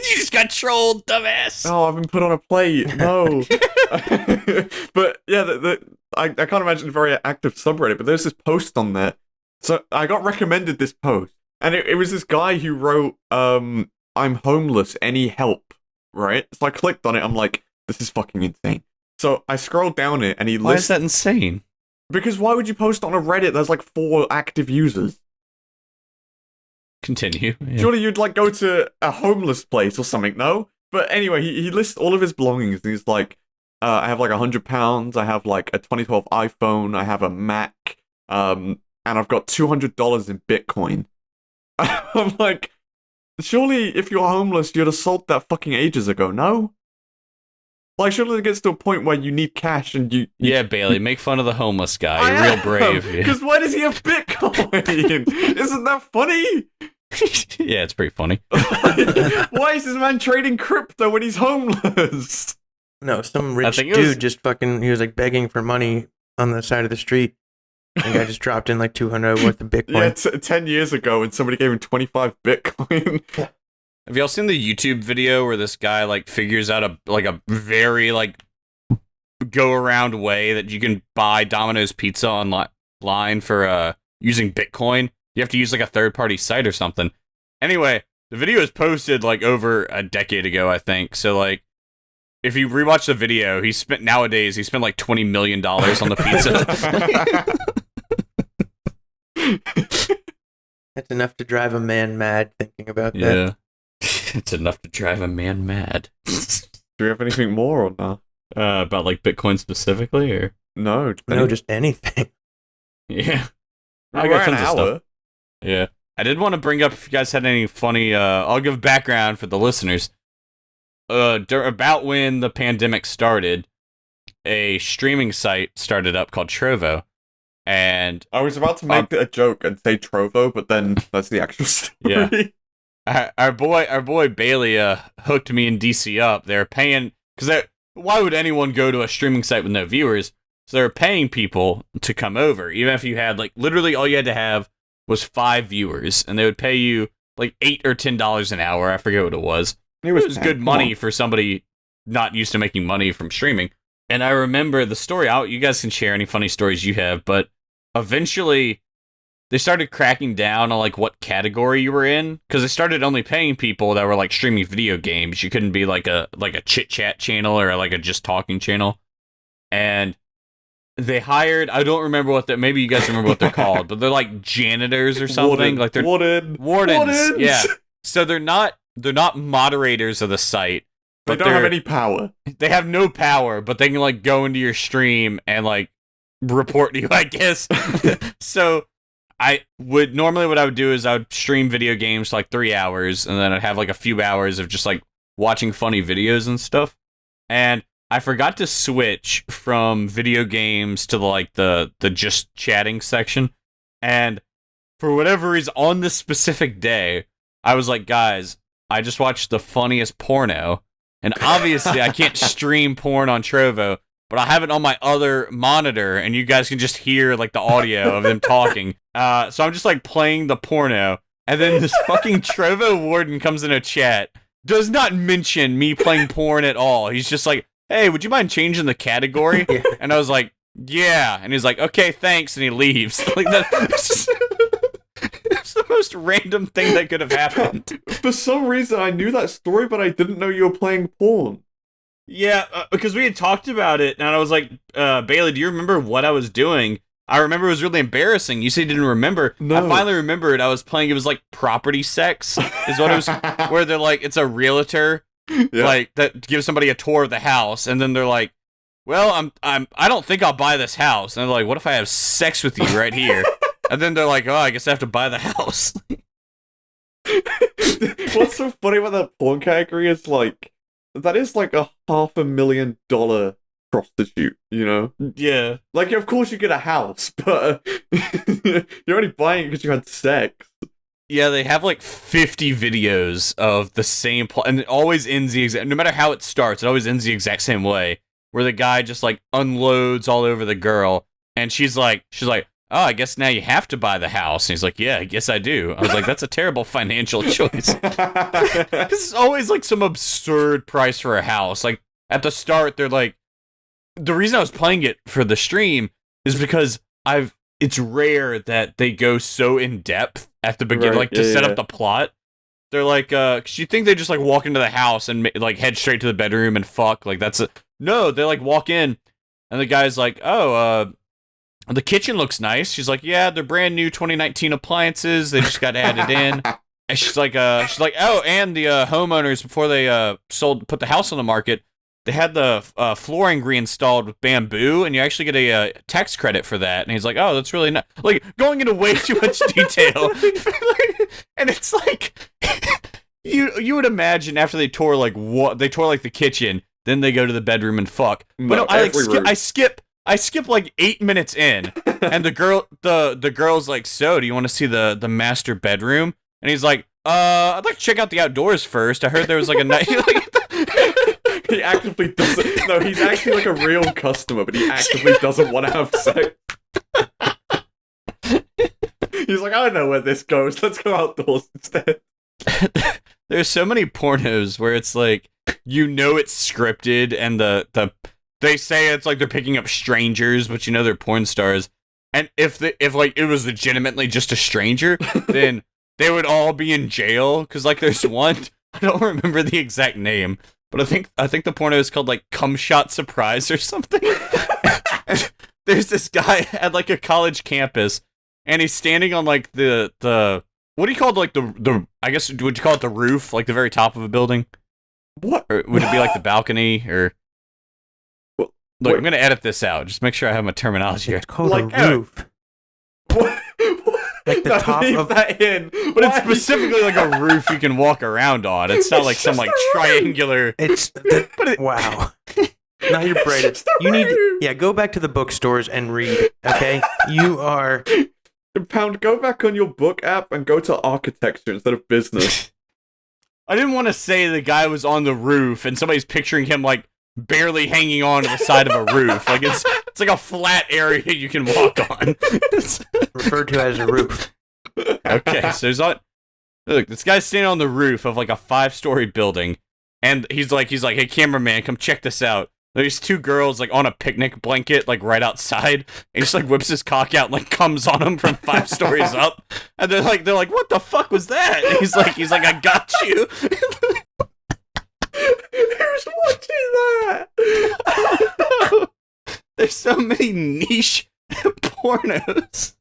You just got trolled, dumbass. Oh, I've been put on a plate. No. But yeah, I can't imagine a very active subreddit, but there's this post on there. So I got recommended this post, and it was this guy who wrote, "I'm homeless. Any help?" Right? So I clicked on it. I'm like, this is fucking insane. So I scrolled down it, and he Why is lists. that insane? Because why would you post on a Reddit that's like 4 active users? Continue. Yeah. Surely you'd like go to a homeless place or something, no? But anyway, he lists all of his belongings, and he's like, I have like £100, I have like a 2012 iPhone, I have a Mac, and I've got $200 in Bitcoin. I'm like, surely if you're homeless, you'd have sold that fucking ages ago, no? Like, surely it gets to a point where you need cash and you Yeah, Bailey, make fun of the homeless guy. You're real brave. Because why does he have Bitcoin? Isn't that funny? Yeah, it's pretty funny. Why is this man trading crypto when he's homeless? No, some rich think it dude was- just fucking, he was like begging for money on the side of the street. And guy just dropped in like 200 worth of Bitcoin. Yeah, 10 years ago when somebody gave him 25 Bitcoin. Have y'all seen the YouTube video where this guy like figures out a very like go around way that you can buy Domino's pizza online for using Bitcoin? You have to use like a third party site or something. Anyway, the video is posted like over a decade ago, I think. So like, if you rewatch the video, he spent like $20 million on the pizza. That's enough to drive a man mad thinking about that. Yeah, it's enough to drive a man mad. Do we have anything more or not? About like Bitcoin specifically, or No. No, just anything. yeah, I got an hour. Yeah. I did want to bring up if you guys had any funny, I'll give background for the listeners. About when the pandemic started, a streaming site started up called Trovo. And I was about to make a joke and say Trovo, but then that's the actual story. Yeah. Our boy Bailey hooked me and DC up. They're paying, because why would anyone go to a streaming site with no viewers? So they're paying people to come over, even if you had, like, literally all you had to have was 5 viewers, and they would pay you like $8 or $10 an hour. I forget what it was. It was good money for somebody not used to making money from streaming. And I remember the story out. You guys can share any funny stories you have, but eventually they started cracking down on like what category you were in, because they started only paying people that were like streaming video games. You couldn't be like a chit chat channel or like a just talking channel. And they hired, I don't remember maybe you guys remember what they're called, but they're like janitors or something. Like they're wardens. Yeah. So they're not moderators of the site. They don't have any power. They have no power, but they can like go into your stream and like report to you, I guess. So what I would do is I would stream video games for like 3 hours, and then I'd have like a few hours of just like watching funny videos and stuff. And I forgot to switch from video games to like the just chatting section. And for whatever reason, on this specific day, I was like, guys, I just watched the funniest porno. And obviously I can't stream porn on Trovo, but I have it on my other monitor, and you guys can just hear like the audio of them talking. So I'm just like playing the porno, and then this fucking Trovo warden comes in a chat, does not mention me playing porn at all. He's just like, hey, would you mind changing the category? Yeah. And I was like, yeah. And he's like, okay, thanks. And he leaves. Like it's the most random thing that could have happened. For some reason, I knew that story, but I didn't know you were playing porn. Yeah, because we had talked about it, and I was like, Bailey, do you remember what I was doing? I remember it was really embarrassing. You said you didn't remember. No. I finally remembered. I was playing, it was like property sex, is what it was, where they're like, it's a realtor, like, that gives somebody a tour of the house, and then they're like, well, I don't think I'll buy this house. And they're like, what if I have sex with you right here? And then they're like, oh, I guess I have to buy the house. What's so funny about that porn category is like, that is like a $500,000 prostitute, you know? Yeah. Like, of course you get a house, but you're only buying it because you had sex. Yeah, they have like 50 videos of the same plot, and it always ends the exact, no matter how it starts, it always ends the exact same way, where the guy just like unloads all over the girl, and she's like, oh, I guess now you have to buy the house. And he's like, yeah, I guess I do. I was like, that's a terrible financial choice. It's always like some absurd price for a house. Like at the start, they're like, the reason I was playing it for the stream is because it's rare that they go so in depth at the beginning, like to set up the plot. They're like, cause you think they just like walk into the house and like head straight to the bedroom and fuck. Like no, they like walk in and the guy's like, oh, the kitchen looks nice. She's like, yeah, they're brand new 2019 appliances. They just got added in. And she's like, oh, and the homeowners before they put the house on the market, they had the flooring reinstalled with bamboo, and you actually get a tax credit for that. And he's like, oh, that's really nice. Like, going into way too much detail. And it's like, you would imagine after they tore, like, the kitchen, then they go to the bedroom and fuck. But no, I skip like 8 minutes in, and the girl's like, so, do you want to see the master bedroom? And he's like, I'd like to check out the outdoors first. I heard there was like a night. He actively doesn't. No, he's actually like a real customer, but he actively doesn't want to have sex. He's like, I don't know where this goes. Let's go outdoors instead. There's so many pornos where it's like, it's scripted, and they say it's like they're picking up strangers, but they're porn stars. And if like it was legitimately just a stranger, then they would all be in jail. Because like there's one, I don't remember the exact name, but I think the porno is called like Cum Shot Surprise or something. There's this guy at like a college campus, and he's standing on like the what do you call it, like the I guess would you call it the roof, like the very top of a building? What? Or would it be like the balcony or? Well, look, I'm gonna edit this out. Just make sure I have my terminology here. It's called like, a roof. What? Like the top of that in. But it's specifically like a roof you can walk around on. It's not like some like triangular. Wow. Now you're bright. You need go back to the bookstores and read. Okay, you are. Pound, go back on your book app and go to architecture instead of business. I didn't want to say the guy was on the roof and somebody's picturing him like barely hanging on to the side of a roof. Like it's like a flat area you can walk on. Referred to as a roof. Okay, so look, this guy's standing on the roof of like a 5-story building, and he's like, hey cameraman, come check this out. There's 2 girls like on a picnic blanket, like right outside, and he just like whips his cock out and like comes on them from 5 stories up, and they're like, what the fuck was that? And he's like, I got you. Who's watching that? There's so many niche pornos.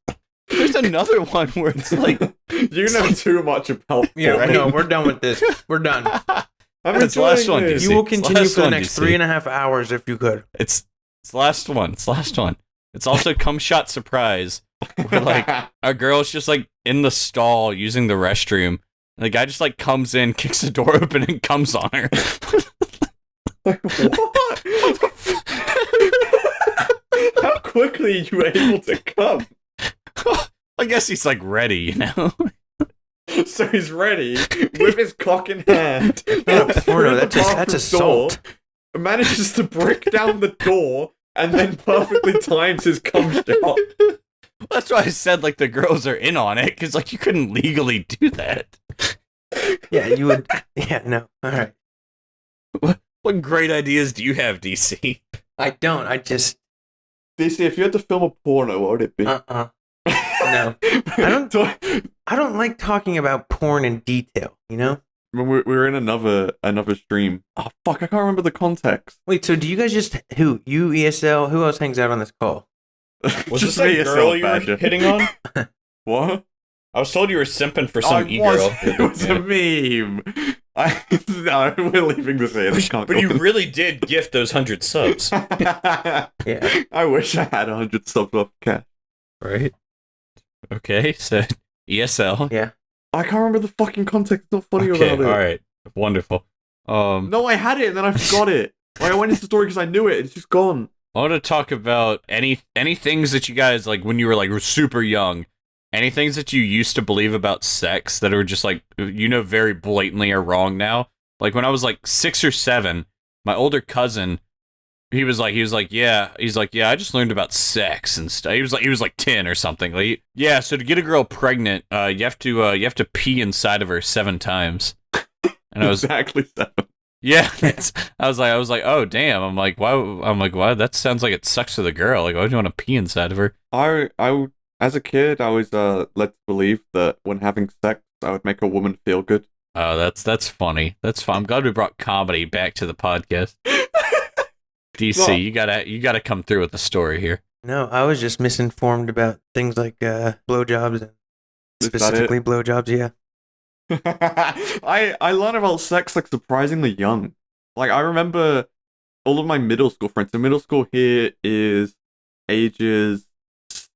There's another one where it's like, you know too much about. Yeah, right? No, we're done with this. We're done. It's the last one. You will continue for the next 3.5 hours if you could. It's the last one. It's the last one. It's also Cum Shot Surprise, where like a girl's just like in the stall using the restroom. And the guy just like comes in, kicks the door open, and comes on her. Like, what? How quickly are you able to come? I guess he's like ready, So he's ready with his cock in hand. Porno, that's assault. Manages to break down the door and then perfectly times his cum shot. That's why I said like the girls are in on it, because like you couldn't legally do that. Yeah, you would. Yeah, no. All right. What great ideas do you have, DC? I don't. I just. DC, if you had to film a porno, what would it be? No. I don't like talking about porn in detail, When we were in another stream. Oh, fuck, I can't remember the context. Wait, so do you guys just. You, ESL, who else hangs out on this call? Was this that girl you were hitting on? What? I was told you were simping for some e-girl. It was a meme. No, we're leaving this in. But you really did gift those 100 subs. Yeah. I wish I had 100 subs off cash. Right. Okay, so ESL. Yeah. I can't remember the fucking context. It's not funny Okay, about it. alright. Wonderful. No, I had it and then I forgot it. Like, I went into the story because I knew it. It's just gone. I want to talk about any things that you guys, like, when you were, like, super young, any things that you used to believe about sex that are just, like, very blatantly are wrong now. Like, when I was, like, 6 or 7, my older cousin yeah, I just learned about sex and stuff. He was like 10 or something. Like, yeah, so to get a girl pregnant, you have to pee inside of her 7 times. And I was exactly 7. Yeah, I was like, oh damn. I'm like, why? That sounds like it sucks for the girl. Like, why would you want to pee inside of her? As a kid, I was led to believe that when having sex, I would make a woman feel good. Oh, that's funny. That's fun. I'm glad we brought comedy back to the podcast. DC, Well, you gotta come through with the story here. No, I was just misinformed about things like blowjobs and specifically blowjobs. Yeah. I learned about sex like surprisingly young. Like I remember all of my middle school friends. So middle school here is ages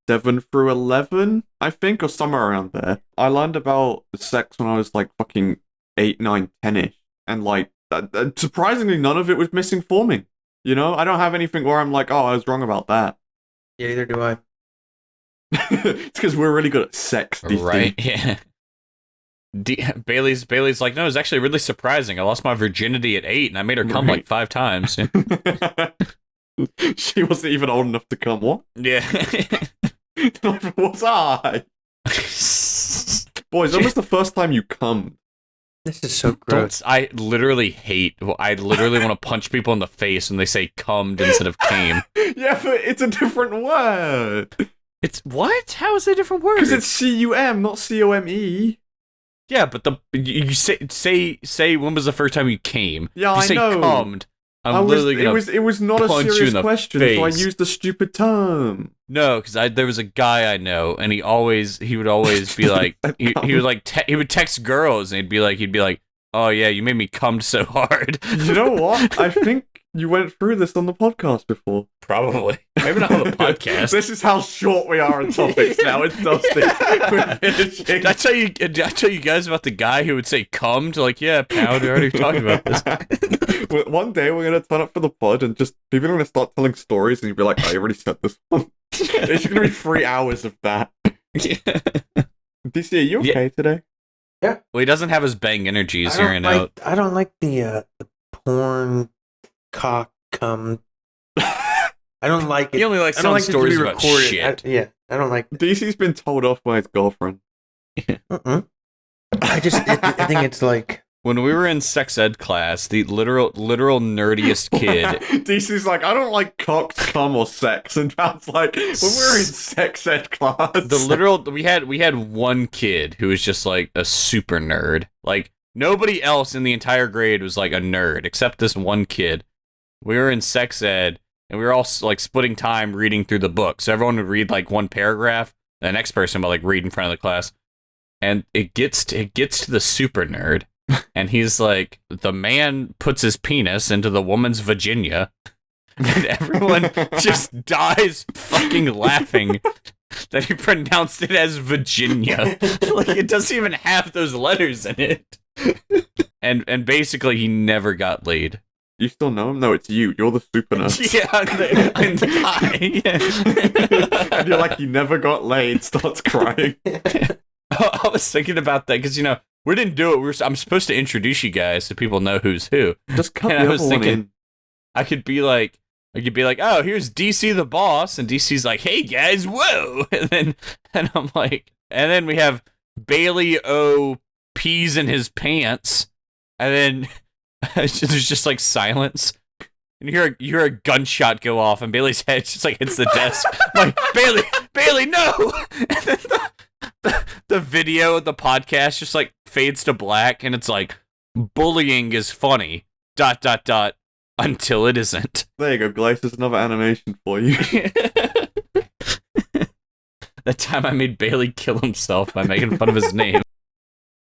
7 through 11, I think, or somewhere around there. I learned about sex when I was like fucking 8, 9, 10ish, and like surprisingly, none of it was misinforming. You know, I don't have anything where I'm like, oh, I was wrong about that. Yeah, either do I. It's because we're really good at sex, DC. Right? Yeah. Bailey's like, no, it's actually really surprising. I lost my virginity at 8, and I made her come like 5 times. She wasn't even old enough to come. What? Yeah. Was I? Boys, when was the first time you come? This is so gross. I literally want to punch people in the face when they say cummed instead of came. Yeah, but it's a different word. It's what? How is it a different word? Because it's C-U-M, not C-O-M-E. Yeah, but you say when was the first time you came? Yeah, if you I know. Say cummed. I'm literally gonna it was not a punch you in serious the question, face. so I used the stupid term. No, because there was a guy I know, and he would always be like, he would text girls, and he'd be like, oh yeah, you made me cum so hard. You know what? I think you went through this on the podcast before. Probably. Maybe not on the podcast. This is how short we are on topics now. It's Dusty. We're finishing. Did I tell you guys about the guy who would say cum to like, yeah, pal, we already talked about this. One day we're going to turn up for the pod and just people are going to start telling stories and you'll be like, I already said this one. It's going to be 3 hours of that. Yeah. DC, are you okay today? Yeah. Well, he doesn't have his bang energy. He's hearing out. I don't like the porn cock cum. I don't like it. He only likes I don't telling like stories it to be about recorded. shit. I don't like. DC's been told off by his girlfriend. I think it's like When we were in sex ed class, the literal nerdiest kid. DC's like, I don't like cocks, cum, or sex, and Pat's like, when we were in sex ed class, we had one kid who was just like a super nerd. Like nobody else in the entire grade was like a nerd except this one kid. We were in sex ed, and we were all like splitting time reading through the book. So everyone would read like one paragraph, and the next person would like read in front of the class. And it gets to the super nerd, and he's like, the man puts his penis into the woman's vagina, and everyone just dies fucking laughing that he pronounced it as Virginia. Like it doesn't even have those letters in it. And basically he never got laid. You still know him? No, it's you. You're the super nerd. Yeah, I'm the guy. Yeah. And you're like, he never got laid, starts crying. I was thinking about that because, we didn't do it. I'm supposed to introduce you guys so people know who's who. Just cut And the I was other one thinking, in. I could be like, oh, here's DC the boss, and DC's like, hey guys, whoa, and then we have Bailey O pees in his pants, and then there's just like silence, and you hear a gunshot go off, and Bailey's head just like hits the desk. I'm like, Bailey, no! And then the video of the podcast just like fades to black, and it's like, bullying is funny. ... until it isn't. There you go, Glace. There's another animation for you. That time I made Bailey kill himself by making fun of his name.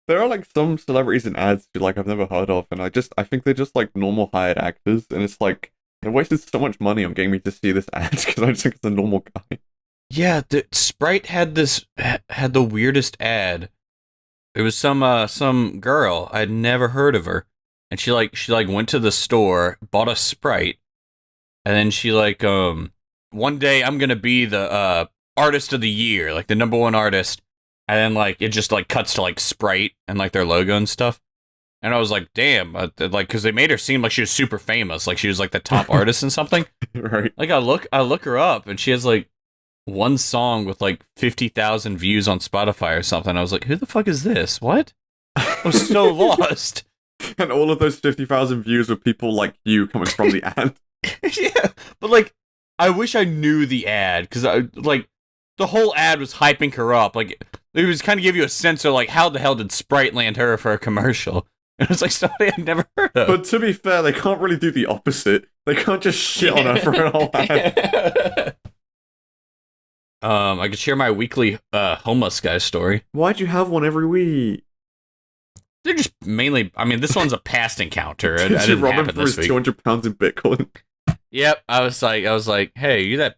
There are like some celebrities in ads who like I've never heard of, and I think they're just like normal hired actors, and it's like they wasted so much money on getting me to see this ad because I just think it's a normal guy. Yeah, Sprite had the weirdest ad. It was some girl. I'd never heard of her. And she went to the store, bought a Sprite, and then she like, one day I'm gonna be the artist of the year, like the #1 artist, and then like it just like cuts to like Sprite and like their logo and stuff. And I was like, damn, like, because they made her seem like she was super famous, like she was like the top artist in something. Right. Like I look her up, and she has like one song with like 50,000 views on Spotify or something. I was like, who the fuck is this? What? I'm so lost. And all of those 50,000 views were people like you coming from the ad. Yeah, but like, I wish I knew the ad, because I like the whole ad was hyping her up. Like, it was kind of give you a sense of like, how the hell did Sprite land her for a commercial? It was like somebody I'd never heard of. But to be fair, they can't really do the opposite. They can't just shit on her for an whole ad. I could share my weekly homeless guy story. Why'd you have one every week? They're just mainly. I mean, this one's a past encounter. It Did you didn't rob him happen for his this week. 200 pounds in Bitcoin? Yep, I was like, hey,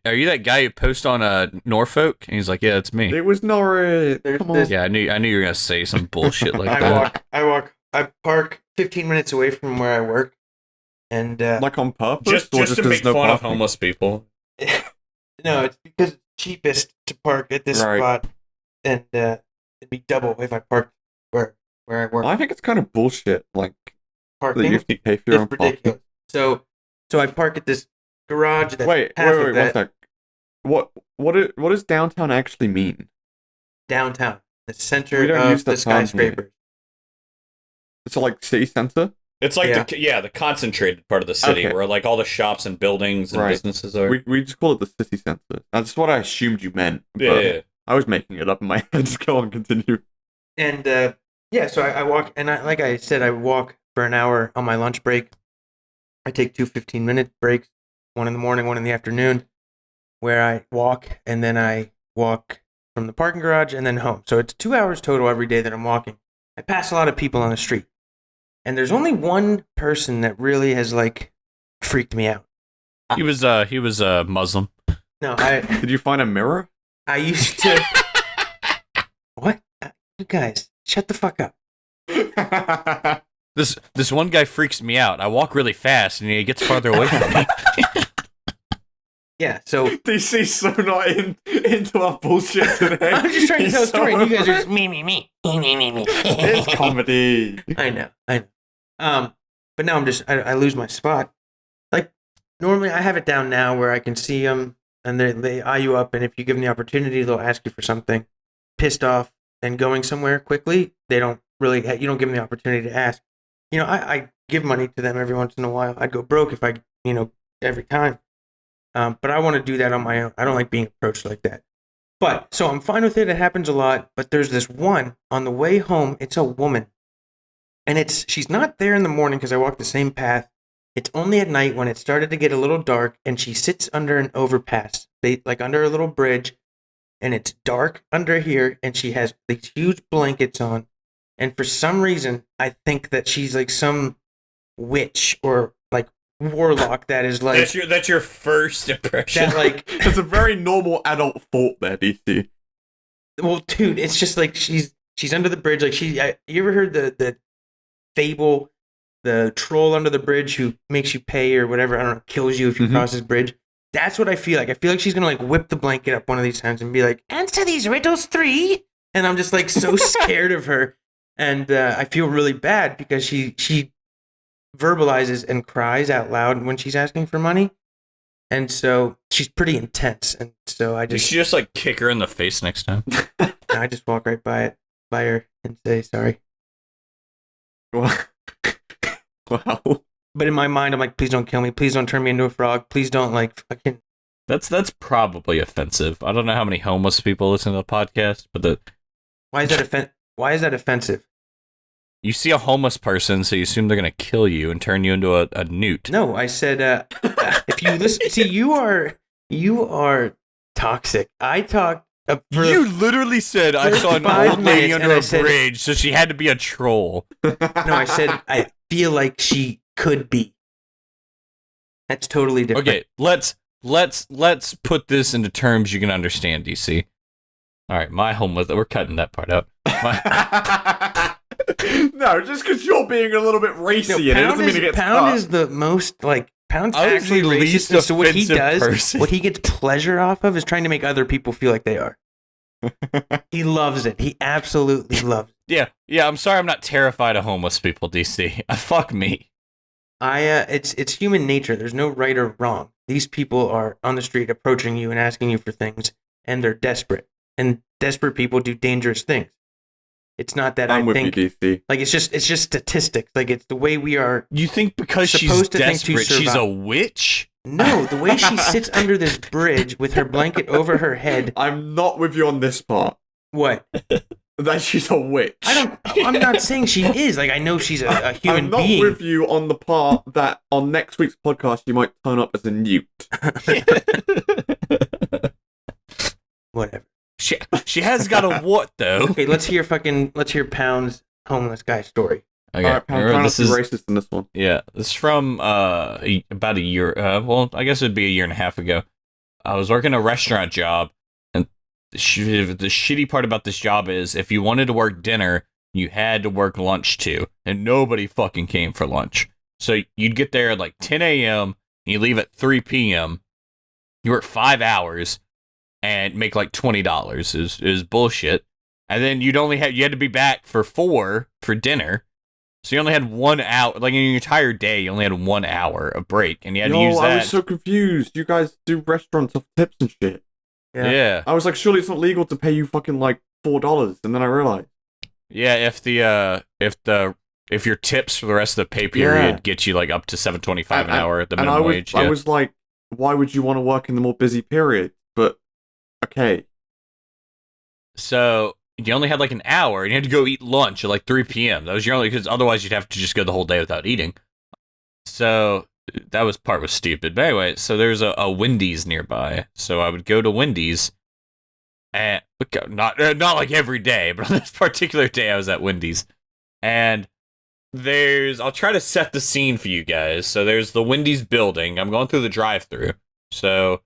are you that guy who posts on Norfolk? And he's like, yeah, it's me. It was Norris. Come on. Yeah, I knew you were gonna say some bullshit like that. I park 15 minutes away from where I work, and Like on purpose? Just or to 'cause make no fun of parking? homeless people. no, it's because it's cheapest to park at this Right. spot, and it'd be double if I parked where I work. I think it's kind of bullshit. Like, that Parking, you have to pay for your own it's parking. ridiculous. So I park at this garage that Wait, half of one that sec. What does downtown actually mean? downtown, the We center don't of use the that term here. skyscrapers. So like city center? It's like Yeah. the concentrated part of the city Okay. where like all the shops and buildings and Right. businesses are. We just call it the city center. That's what I assumed you meant. yeah, but yeah. I was making it up in my head. Just go on, continue. And so I walk, and like I said, I walk for an hour on my lunch break. I take 2 15-minute breaks, one in the morning, one in the afternoon, where I walk, and then I walk from the parking garage and then home. So it's 2 hours total every day that I'm walking. I pass a lot of people on the street, and there's only one person that really has like freaked me out. He was Muslim. No, Did you find a mirror? I used to. What? You guys, shut the fuck up. This one guy freaks me out. I walk really fast, and he gets farther away from me. Yeah, so DC's so not into our bullshit today. I'm just trying to He's tell a story, and you guys are over just me. It's comedy. I know. But now I lose my spot. Like normally, I have it down now where I can see them, and they eye you up, and if you give them the opportunity, they'll ask you for something. Pissed off and going somewhere quickly, they don't really. You don't give them the opportunity to ask. You know, I give money to them every once in a while. I'd go broke if I, every time. But I want to do that on my own. I don't like being approached like that. But so I'm fine with it. It happens a lot. But there's this one on the way home. It's a woman. And she's not there in the morning because I walk the same path. It's only at night when it started to get a little dark, and she sits under an overpass, like under a little bridge, and it's dark under here, and she has these huge blankets on. And for some reason, I think that she's like some witch or like warlock that is like That's your first impression. that like That's a very normal adult thought there, DC. well, dude, it's just like she's under the bridge. Like you ever heard the fable, the troll under the bridge who makes you pay or whatever? I don't know, kills you if you cross his bridge. That's what I feel like. I feel like she's gonna like whip the blanket up one of these times and be like, "Answer these riddles 3." And I'm just like so scared of her, and I feel really bad because she verbalizes and cries out loud when she's asking for money, and so she's pretty intense. And so You should just like kick her in the face next time. I just walk right by her and say sorry. Wow. But in my mind, I'm like, please don't kill me. Please don't turn me into a frog. Please don't like fucking. That's probably offensive. I don't know how many homeless people listen to the podcast, but Why is that offensive? you see a homeless person, so you assume they're gonna kill you and turn you into a newt. No, I said if you listen. See, you are toxic. I talked. You literally said I saw an 5 old lady minutes, under and I a said- bridge, so she had to be a troll. No, I said I feel like she could be. That's totally different. Okay, let's put this into terms you can understand, DC. All right, my homeless. We're cutting that part out. No, just because you're being a little bit racy, and it doesn't mean it gets Pound cut. is the most like Pound's I was actually the least racist. So what he offensive does, person. what he gets pleasure off of, is trying to make other people feel like they are. He loves it. He absolutely loves it. Yeah. I'm sorry, I'm not terrified of homeless people, DC. Fuck me. It's human nature. There's no right or wrong. These people are on the street approaching you and asking you for things, and they're desperate. And desperate people do dangerous things. It's not that I'm I with think you, DC. like it's just statistics. Like it's the way we are. You think because she's Supposed to think to desperate, she's a survive. witch? No, the way she sits under this bridge with her blanket over her head. I'm not with you on this part. What? That she's a witch. I'm not saying she is. Like I know she's a human I'm not being. with you on the part that on next week's podcast you might turn up as a newt. Whatever. She has got a what though? Okay, let's hear Pound's homeless guy story. Okay, Alright, Pam, try not to be racist in this one. Yeah, this is from about a year. Well, I guess it'd be a year and a half ago. I was working a restaurant job, and the shitty part about this job is if you wanted to work dinner, you had to work lunch too, and nobody fucking came for lunch. So you'd get there at like 10 a.m. and you leave at 3 p.m. You work 5 hours and make like $20. Is bullshit. And then you had to be back for 4 for dinner. So you only had 1 hour, like in your entire day, you only had 1 hour of break, and you had to use that. I was so confused. You guys do restaurants off tips and shit. Yeah. I was like, surely it's not legal to pay you fucking like $4, and then I realized. Yeah, if your tips for the rest of the pay period get you like up to $7.25 an hour at the minimum wage. I was like, why would you want to work in the more busy period? But okay. So you only had like an hour, and you had to go eat lunch at like 3 p.m. That was your only, because otherwise you'd have to just go the whole day without eating. So that was stupid. But anyway, so there's a Wendy's nearby. So I would go to Wendy's, and not like every day, but on this particular day I was at Wendy's. And I'll try to set the scene for you guys. So there's the Wendy's building. I'm going through the drive-thru. So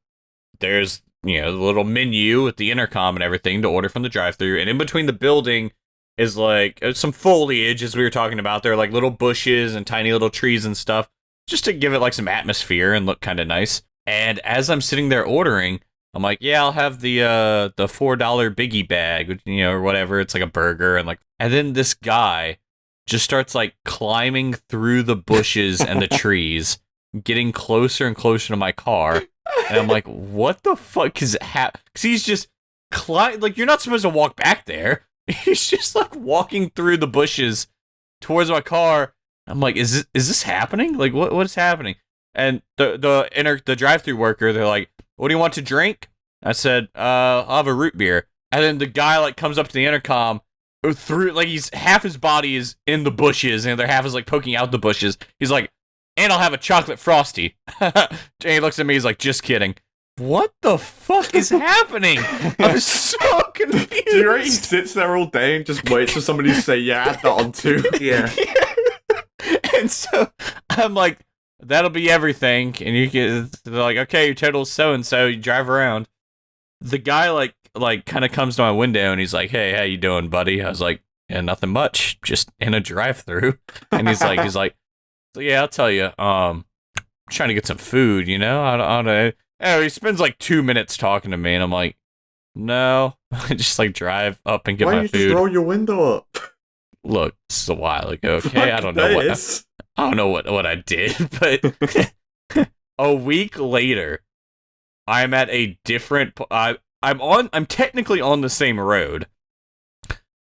there's, the little menu with the intercom and everything to order from the drive-thru. And in between the building is like some foliage, as we were talking about. There are like little bushes and tiny little trees and stuff, just to give it like some atmosphere and look kind of nice. And as I'm sitting there ordering, I'm like, yeah, I'll have the $4 biggie bag, or whatever. It's like a burger and then this guy just starts like climbing through the bushes and the trees, getting closer and closer to my car. And I'm like, what the fuck is happening? Because he's just like, you're not supposed to walk back there. He's just like walking through the bushes towards my car. I'm like, is this happening? Like, what is happening? And the drive-thru worker, they're like, what do you want to drink? I said, I'll have a root beer. And then the guy like comes up to the intercom through, like, half his body is in the bushes and the other half is like poking out the bushes. He's like, and I'll have a chocolate frosty. And he looks at me, he's like, just kidding. What the fuck is happening? I'm so confused. Do you reckon he sits there all day and just waits for somebody to say, yeah, add that on too? Yeah. And so I'm like, that'll be everything. And they're like, okay, your total's so-and-so. You drive around. The guy like kind of comes to my window and he's like, hey, how you doing, buddy? I was like, yeah, nothing much, just in a drive-thru. And he's like, so yeah, I'll tell you, I'm trying to get some food, I don't know. He spends like 2 minutes talking to me, and I'm like, no, I just like drive up and get my food. Why don't you just roll your window up? Look, this is a while ago, okay? I don't know what I did, but a week later, I'm at a different. I'm technically on the same road,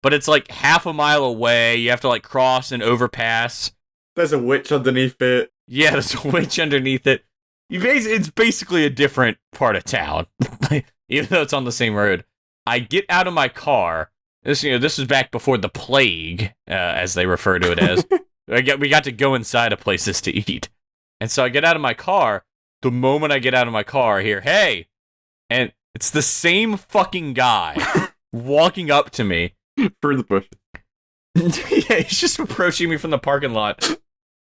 but it's like half a mile away. You have to like cross an overpass. There's a witch underneath it. Yeah, there's a witch underneath it. It's basically a different part of town, even though it's on the same road. I get out of my car. This is back before the plague, as they refer to it as. We got to go inside of places to eat, and so I get out of my car. The moment I get out of my car, I hear, "Hey," and it's the same fucking guy walking up to me through the bush. Yeah, he's just approaching me from the parking lot,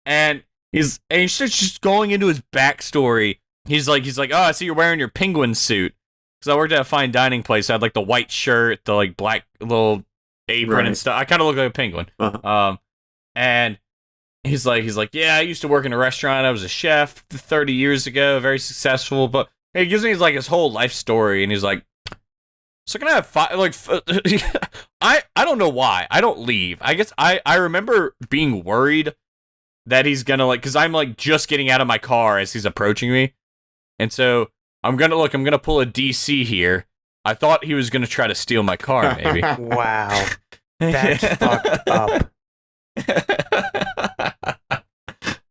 and he's just going into his backstory. He's like, oh, I see you're wearing your penguin suit. Because I worked at a fine dining place. I had like the white shirt, the like black little apron and stuff. I kind of look like a penguin. Uh-huh. And he's like, yeah, I used to work in a restaurant. I was a chef 30 years ago, very successful. But he gives me his whole life story, and he's like, So can I have five? Like, I don't know why I don't leave. I guess I remember being worried that he's gonna like, because I'm like just getting out of my car as he's approaching me, and so I'm gonna pull a DC here. I thought he was gonna try to steal my car, maybe. Wow. That's fucked up.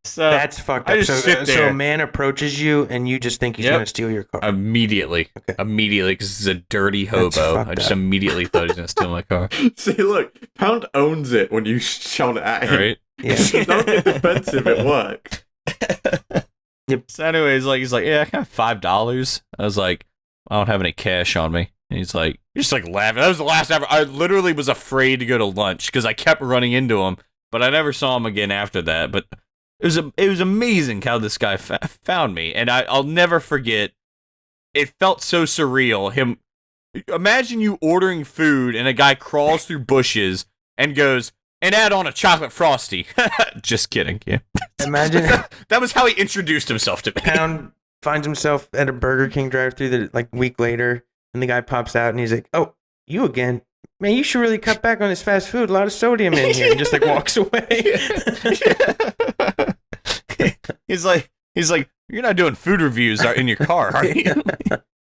So That's fucked I up. just sit So there. a man approaches you and you just think he's Yep. going to steal your car. immediately, Okay. because he's a dirty That's hobo. fucked I just up. immediately thought he was gonna steal my car. See, look, Pound owns it when you shout it at him. Right? Yeah. Don't get defensive. It works. So anyways, like he's like, yeah, I can have $5. I was like, I don't have any cash on me. And he's like, you're just like laughing. That was the last ever. I literally was afraid to go to lunch because I kept running into him, but I never saw him again after that. But it was amazing how this guy found me, and I'll never forget. It felt so surreal. Imagine you ordering food and a guy crawls through bushes and goes, and add on a chocolate frosty. Just kidding. Yeah. Imagine That was how he introduced himself to me. Pound finds himself at a Burger King drive-thru that like a week later, and the guy pops out and he's like, "Oh, you again? Man, you should really cut back on this fast food. A lot of sodium in here." And just like walks away. He's like, you're not doing food reviews in your car, are you?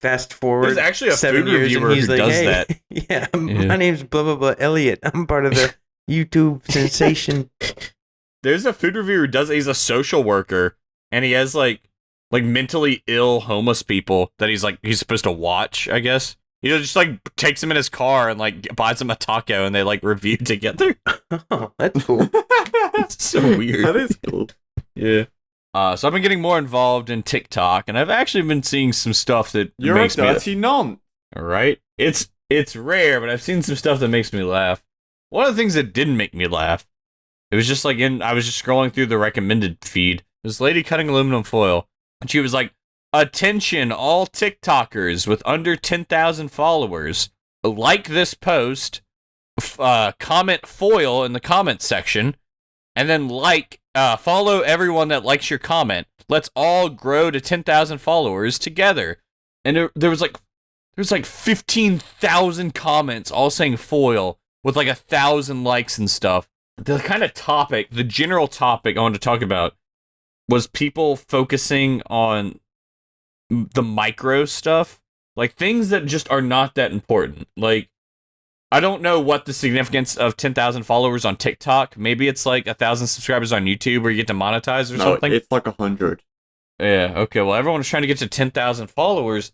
Fast forward. There's actually a 7 food years, and reviewer he's who like, does "Hey, that." Yeah, Yeah. my name's blah blah blah Elliot. I'm part of the YouTube sensation." There's a food reviewer who does it. He's a social worker, and he has like mentally ill homeless people that he's supposed to watch, I guess. He just like takes them in his car and like buys them a taco, and they like review together. Oh, that's cool. It's so weird. That is cool. Yeah. So I've been getting more involved in TikTok, and I've actually been seeing some stuff that You're a makes me. dirty non. All right, it's rare, but I've seen some stuff that makes me laugh. One of the things that didn't make me laugh, it was just like I was just scrolling through the recommended feed. This lady cutting aluminum foil, and she was like, "Attention, all TikTokers with under 10,000 followers, like this post, comment foil in the comment section, and then follow everyone that likes your comment. Let's all grow to 10,000 followers together." And there was like 15,000 comments all saying foil with like 1,000 likes and stuff. The kind of topic, the general topic I wanted to talk about was people focusing on the micro stuff, like things that just are not that important. Like, I don't know what the significance of 10,000 followers on TikTok. Maybe it's like 1,000 subscribers on YouTube where you get to monetize or something. It's like 100. Yeah, okay. Well, everyone was trying to get to 10,000 followers,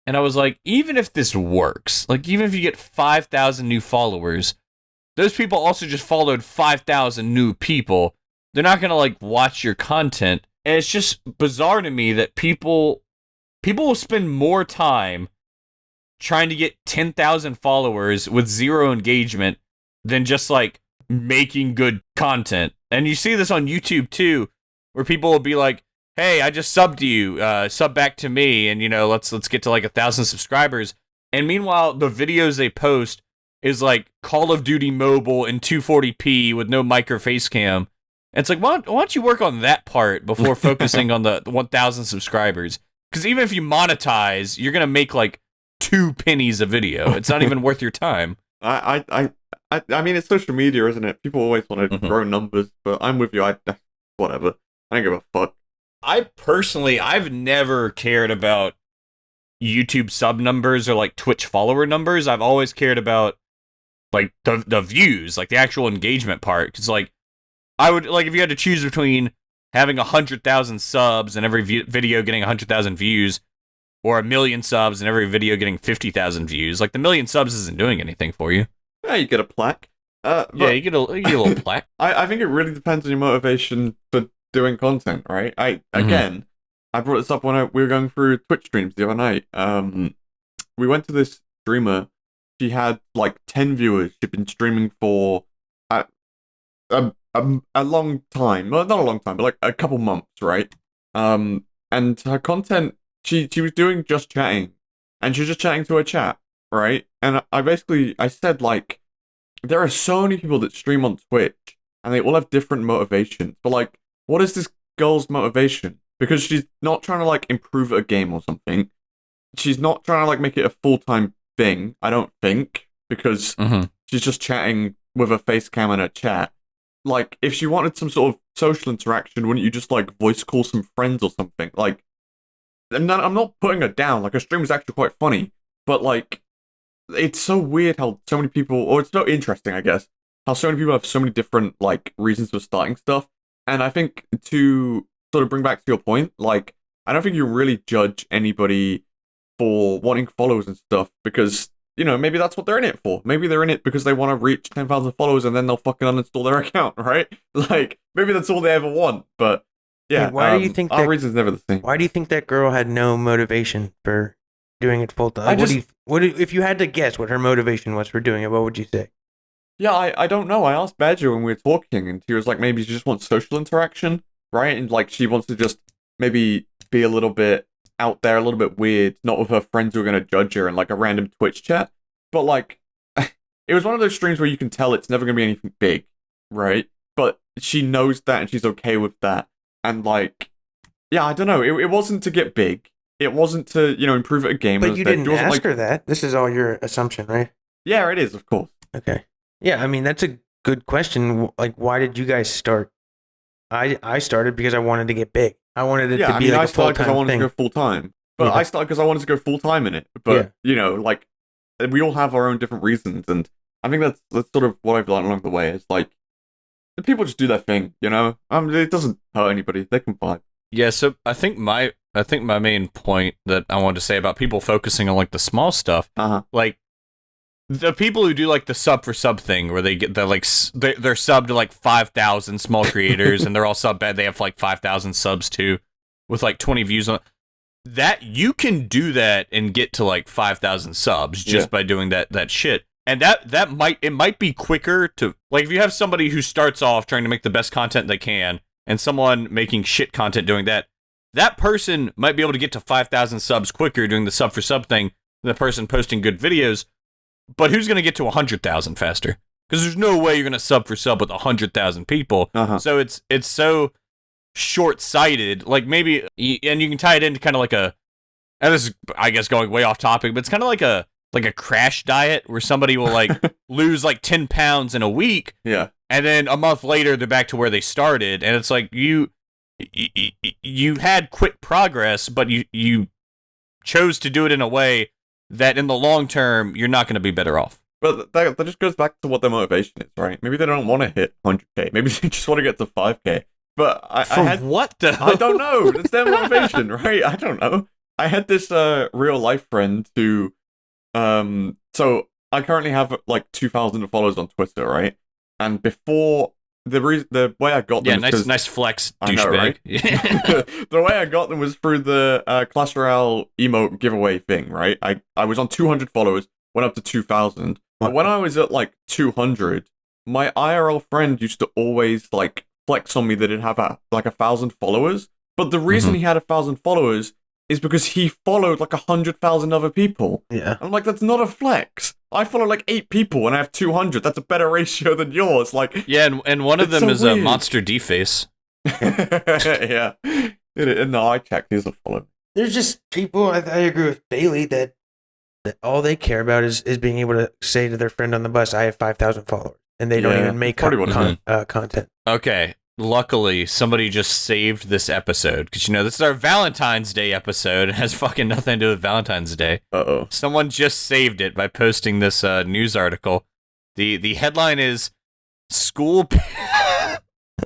and I was like, even if this works, like even if you get 5,000 new followers, those people also just followed 5,000 new people. They're not going to like watch your content. And it's just bizarre to me that people will spend more time trying to get 10,000 followers with zero engagement than just like making good content. And you see this on YouTube too, where people will be like, "Hey, I just subbed to you, sub back to me, and let's get to like 1,000 subscribers." And meanwhile, the videos they post is like Call of Duty Mobile in 240p with no micro face cam. And it's like, why don't you work on that part before focusing on the 1,000 subscribers? Because even if you monetize, you're gonna make like 2 pennies a video. It's not even worth your time. I mean, it's social media, isn't it? People always want to grow numbers, but I'm with you. Whatever. I don't give a fuck. I've never cared about YouTube sub numbers or like Twitch follower numbers. I've always cared about like the views, like the actual engagement part. Because like I would like if you had to choose between having 100,000 subs and every video getting 100,000 views, or 1 million subs and every video getting 50,000 views. Like the 1 million subs isn't doing anything for you. Yeah, you get a plaque. Yeah, you get a little plaque. I think it really depends on your motivation for doing content, right? Again, I brought this up when we were going through Twitch streams the other night. We went to this streamer. She had like 10 viewers. She'd been streaming for a long time. Well, not a long time, but like a couple months, right? And her content, she was doing just chatting, and she was just chatting to her chat, right? And I said like, there are so many people that stream on Twitch, and they all have different motivations. But like, what is this girl's motivation? Because she's not trying to like improve a game or something. She's not trying to like make it a full-time thing, I don't think, because she's just chatting with a face cam in a chat. Like, if she wanted some sort of social interaction, wouldn't you just, like, voice call some friends or something? Like, I'm not putting her down. Like, her stream is actually quite funny. But, like, it's so weird how so many people, or it's so interesting, I guess, how so many people have so many different, like, reasons for starting stuff. And I think to sort of bring back to your point, like, I don't think you really judge anybody for wanting followers and stuff because, you know, maybe that's what they're in it for. Maybe they're in it because they want to reach 10,000 followers and then they'll fucking uninstall their account, right? Like, maybe that's all they ever want. But, yeah, Wait, why do you think our that, reason's never the same. Why do you think that girl had no motivation for doing it full time? If you had to guess what her motivation was for doing it, what would you say? Yeah, I don't know. I asked Badger when we were talking, and she was like, maybe she just wants social interaction, right? And, like, she wants to just maybe be a little bit out there, a little bit weird, not with her friends who are going to judge her in, like, a random Twitch chat. But, like, it was one of those streams where you can tell it's never going to be anything big, right? But she knows that, and she's okay with that. And, like, yeah, I don't know. It wasn't to get big. It wasn't to, you know, improve at a game. But you didn't ask like, her that. This is all your assumption, right? Yeah, it is, of course. Okay. Yeah, I mean, that's a good question. Like, why did you guys start? I started because I wanted to get big. I wanted it to be like a full-time because I wanted thing. to go full-time. But Yeah. I started because I wanted to go full-time in it. But, you know, like, we all have our own different reasons. And I think that's sort of what I've learned along the way. Is like, people just do their thing, you know? It doesn't hurt anybody. They can vibe. Yeah, so I think my main point that I wanted to say about people focusing on like the small stuff, like the people who do like the sub for sub thing where they get they're sub to like 5,000 small creators and they're all sub bad. They have like 5,000 subs too, with like 20 views on that. You can do that and get to like 5,000 subs just by doing that shit. And that might be quicker to, like, if you have somebody who starts off trying to make the best content they can and someone making shit content doing that person might be able to get to 5,000 subs quicker doing the sub for sub thing than the person posting good videos. But who's going to get to 100,000 faster? Because there's no way you're going to sub for sub with 100,000 people. So it's so short-sighted. Like, maybe, and you can tie it into kind of like and this is, I guess, going way off topic, but it's kind of like a crash diet where somebody will like lose like 10 pounds in a week. Yeah. And then a month later, they're back to where they started. And it's like, you had quick progress, but you chose to do it in a way that in the long term, you're not going to be better off. But that just goes back to what their motivation is, right? Maybe they don't want to hit 100k. Maybe they just want to get to 5k. But what though? I don't know. It's their motivation, right? I don't know. I had this real life friend who, so I currently have like 2,000 followers on Twitter, right? And before the way I got them, nice flex, douchebag. I know, right? The way I got them was through the Clash Royale emote giveaway thing, right? I was on 200 followers, went up to 2,000. But when I was at like 200, my IRL friend used to always like flex on me that he'd have like 1,000 followers. But the reason he had 1,000 followers is because he followed like 100,000 other people. Yeah. I'm like, that's not a flex. I follow like 8 people and I have 200. That's a better ratio than yours. Like, yeah, and one of them so is weird. a Monster D-Face. Yeah. No, I checked. He's a follow. There's just people, I agree with Bailey, that all they care about is being able to say to their friend on the bus, I have 5,000 followers. And they don't even make content. Okay. Luckily, somebody just saved this episode because, you know, this is our Valentine's Day episode. It has fucking nothing to do with Valentine's Day. Uh-oh. Someone just saved it by posting this news article. The headline is School...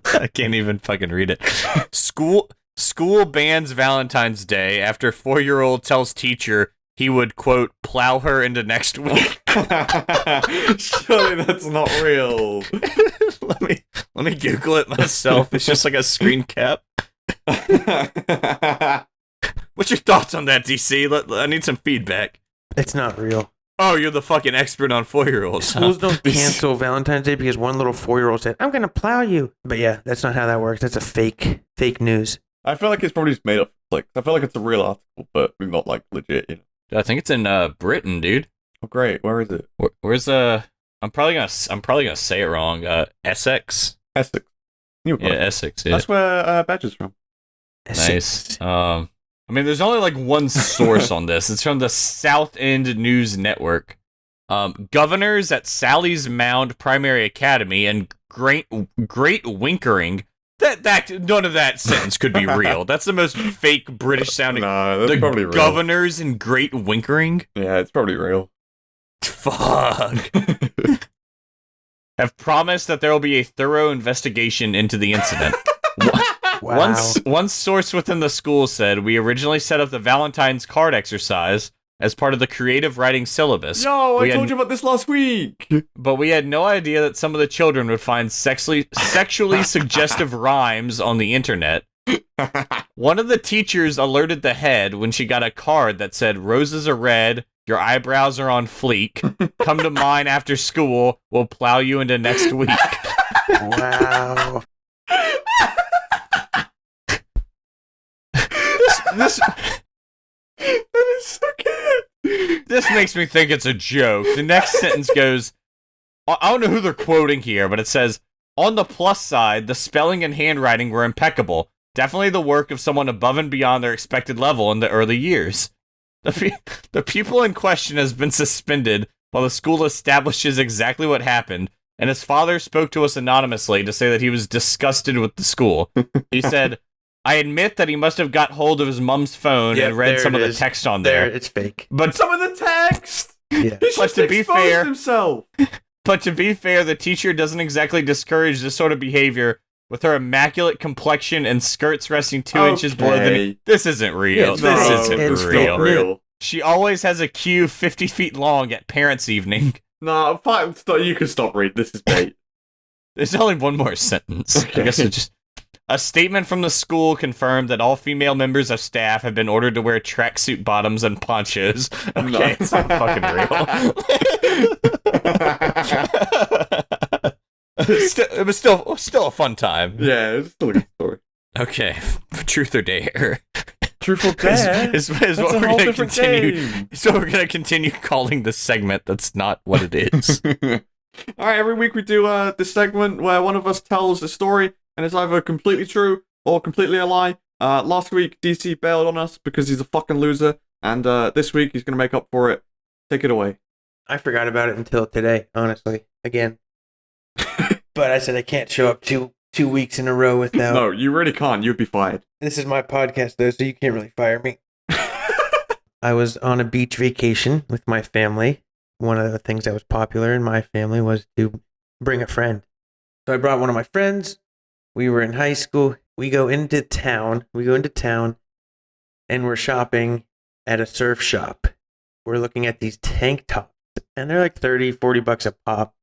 I can't even fucking read it. School bans Valentine's Day after 4-year-old tells teacher he would, quote, plow her into next week. Surely that's not real. Let me Google it myself. It's just like a screen cap. What's your thoughts on that, DC? I need some feedback. It's not real. Oh, you're the fucking expert on 4-year-olds. Schools don't cancel Valentine's Day because one little 4-year-old said, I'm going to plow you. But yeah, that's not how that works. That's a fake news. I feel like it's probably just made up. Like, I feel like it's a real article, but not like legit, you know. I think it's in Britain, dude. Oh, great. Where is it? Where's I'm probably gonna say it wrong. Essex. Essex. Yeah, Essex. Yeah. That's where Badger's from. Nice. I mean, there's only like one source on this. It's from the South End News Network. Governors at Sally's Mound Primary Academy and Great Winkering. That none of that sentence could be real. That's the most fake British sounding. No, that's The probably real. governors in Great Winkering. Yeah, it's probably real. Fuck. Have promised that there will be a thorough investigation into the incident. Wow. One source within the school said, we originally set up the Valentine's card exercise as part of the creative writing syllabus. Yo, I We had- told you about this last week. But we had no idea that some of the children would find sexually suggestive rhymes on the internet. One of the teachers alerted the head when she got a card that said, roses are red, your eyebrows are on fleek, come to mine after school, we'll plow you into next week. Wow. This That is so good. this makes me think it's a joke. The next sentence goes, I don't know who they're quoting here, but it says, on the plus side, the spelling and handwriting were impeccable. Definitely the work of someone above and beyond their expected level in the early years. The pupil in question has been suspended while the school establishes exactly what happened, and his father spoke to us anonymously to say that he was disgusted with the school. He said, I admit that he must have got hold of his mom's phone Yep, and read there some of it the is. text on There, there. it's fake. But Some of the text. Yeah. He's But just to be exposed fair- himself. to be fair, the teacher doesn't exactly discourage this sort of behavior with her immaculate complexion and skirts resting 2 inches below the knee. Okay. This isn't real. Yeah, it's this fake. isn't It's real. fake. real. She always has a queue 50 feet long at parents' evening. No, fine. Stop. You can stop reading. This is bait. There's only one more sentence. Okay. I guess it's just a statement from the school confirmed that all female members of staff have been ordered to wear tracksuit bottoms and ponchos. Okay, No. it's not fucking real. It was still a fun time. Yeah, it's still a good story. Okay, truth or dare? Truth or dare? Is That's what a we're whole gonna different continue. game. So we're gonna continue calling this segment that's not what it is. All right, every week we do this segment where one of us tells a story and it's either completely true or completely a lie. Last week DC bailed on us because he's a fucking loser, and this week he's gonna make up for it. Take it away. I forgot about it until today, honestly. Again. But I said I can't show up two weeks in a row without. No, you really can't. You'd be fired. This is my podcast, though, so you can't really fire me. I was on a beach vacation with my family. One of the things that was popular in my family was to bring a friend. So I brought one of my friends. We were in high school. We go into town, and we're shopping at a surf shop. We're looking at these tank tops, and they're like $30-$40 a pop.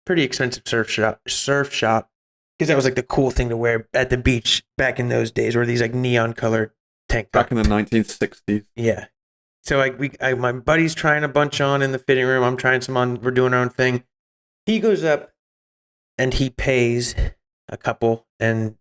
Pretty expensive surf shop. Because that was like the cool thing to wear at the beach back in those days, were these like neon colored tank tops. Back in the 1960s. Yeah. So my buddy's trying a bunch on in the fitting room. I'm trying some on. We're doing our own thing. He goes up and he pays a couple and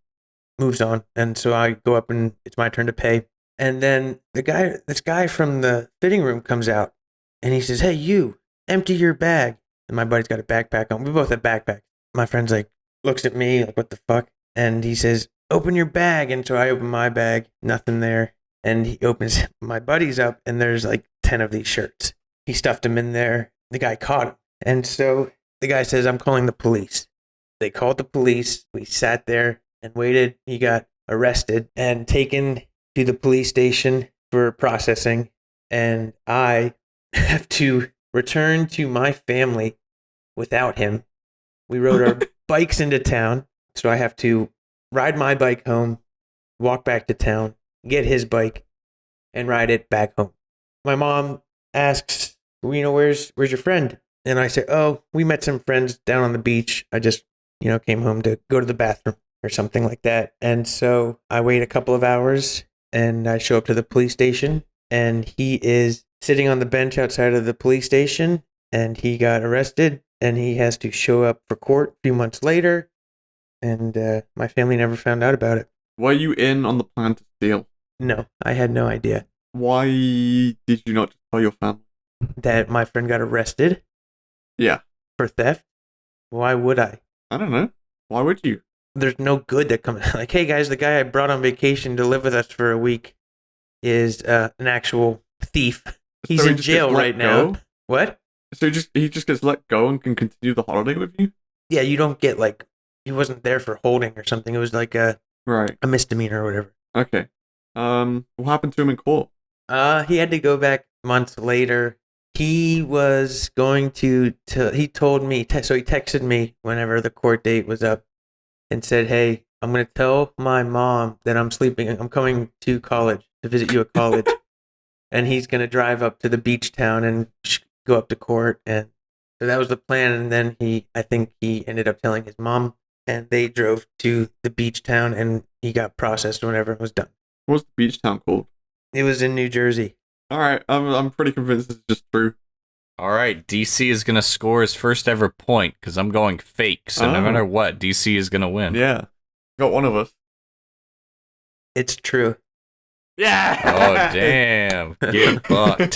moves on. And so I go up and it's my turn to pay. And then this guy from the fitting room comes out and he says, "Hey, you, empty your bag." And my buddy's got a backpack on. We both have backpacks. My friend's like, looks at me like, what the fuck? And he says, "Open your bag." And so I open my bag, nothing there. And he opens my buddy's up and there's like 10 of these shirts. He stuffed them in there. The guy caught him. And so the guy says, "I'm calling the police." They called the police. We sat there and waited. He got arrested and taken to the police station for processing. And I have to return to my family without him. We rode our bikes into town. So I have to ride my bike home, walk back to town, get his bike, and ride it back home. My mom asks, where's your friend? And I say, "Oh, we met some friends down on the beach. I just, came home to go to the bathroom," or something like that. And so I wait a couple of hours and I show up to the police station and he is sitting on the bench outside of the police station and he got arrested and he has to show up for court a few months later. And my family never found out about it. Were you in on the plan to steal? No, I had no idea Why did you not just tell your family? that my friend got arrested Yeah. for theft. Why would I? I don't know. Why would you? There's no good that comes. Like, "Hey guys, the guy I brought on vacation to live with us for a week is an actual thief. He's So he in just jail gets let right now. go? What? So he just gets let go and can continue the holiday with you? Yeah, you don't get like he wasn't there for holding or something. It was like Right. a misdemeanor or whatever. Okay. What happened to him in court? He had to go back months later. He was going to he told me, so he texted me whenever the court date was up and said, "Hey, I'm going to tell my mom that I'm coming to college to visit you at college." And he's going to drive up to the beach town and go up to court. And so that was the plan. And then I think he ended up telling his mom, and they drove to the beach town and he got processed whenever it was done. What's the beach town called? It was in New Jersey. All right, I'm pretty convinced this is just true. All right, DC is gonna score his first ever point because I'm going fake. So no Oh. matter what, DC is gonna win. Yeah, got one of us. It's true. Yeah. Oh damn! Get fucked.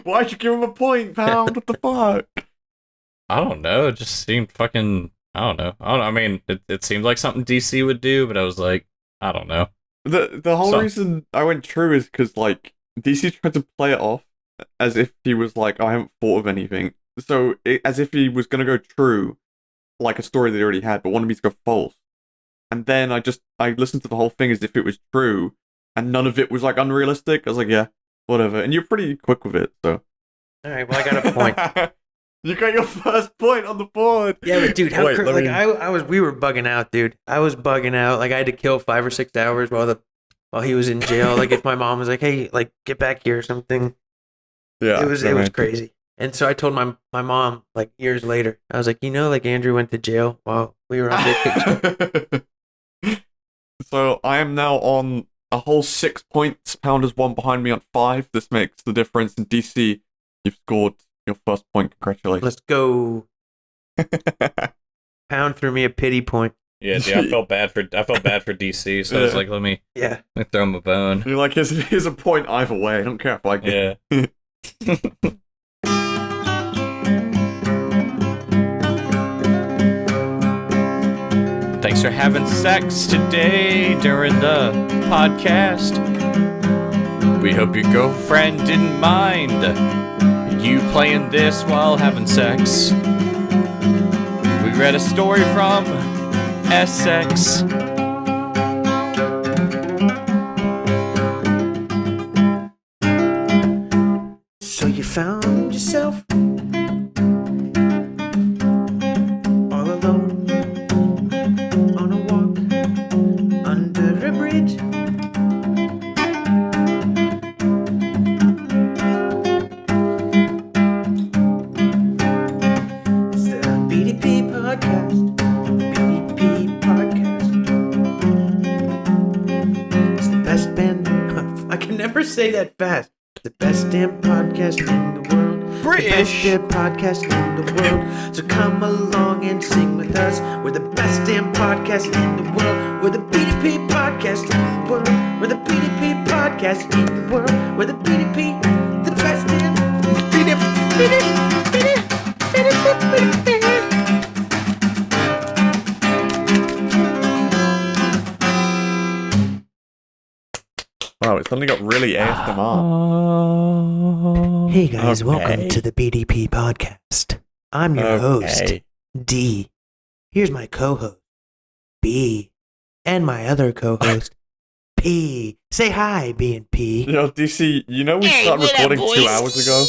Why'd you give him a point, Pound? What the fuck? I don't know. It just seemed fucking. I don't know. I mean, it seemed like something DC would do, but I was like, I don't know. The whole So- reason I went true is because like DC tried to play it off as if he was like, I haven't thought of anything. So as if he was gonna go true, like a story that he already had, but wanted me to go false. And then I listened to the whole thing as if it was true, and none of it was like unrealistic. I was like, yeah, whatever. And you're pretty quick with it, so. All right, well, I got a point. You got your first point on the board. Yeah, but dude, how Wait, let me- we were bugging out, dude. I was bugging out. Like I had to kill 5 or 6 hours while he was in jail. Like if my mom was like, "Hey, like get back here" or something. Yeah, it was crazy. And so I told my mom like years later. I was like, like Andrew went to jail while we were on vacation. So I am now on a whole 6 points. Pound is one behind me on 5. This makes the difference. In DC, you've scored your first point. Congratulations. Let's go. Pound threw me a pity point. Yeah, dude, I felt bad for DC, so I was Yeah. like, let me Yeah. throw him a bone. You're like, here's a point either way. I don't care if I get Yeah. Thanks for having sex today during the podcast. We hope your girlfriend didn't mind you playing this while having sex. We read a story from Essex. So you found yourself all alone on a walk under a bridge. It's the BDP podcast. BDP podcast. It's the best band. I can never say that fast. The best damn podcast in the world. British. The best damn podcast in the world. So come along and sing with us. We're the best damn podcast in the world. We're the BDP podcast in the world. We're the BDP podcast in the world. We're the BDP, the best damn Wow, it suddenly got really ASMR. Hey guys, Okay. welcome to the BDP podcast. I'm your host, D. Here's my co-host, B. And my other co-host, P. Say hi, B and P. Yo, DC, you know we started recording 2 hours ago?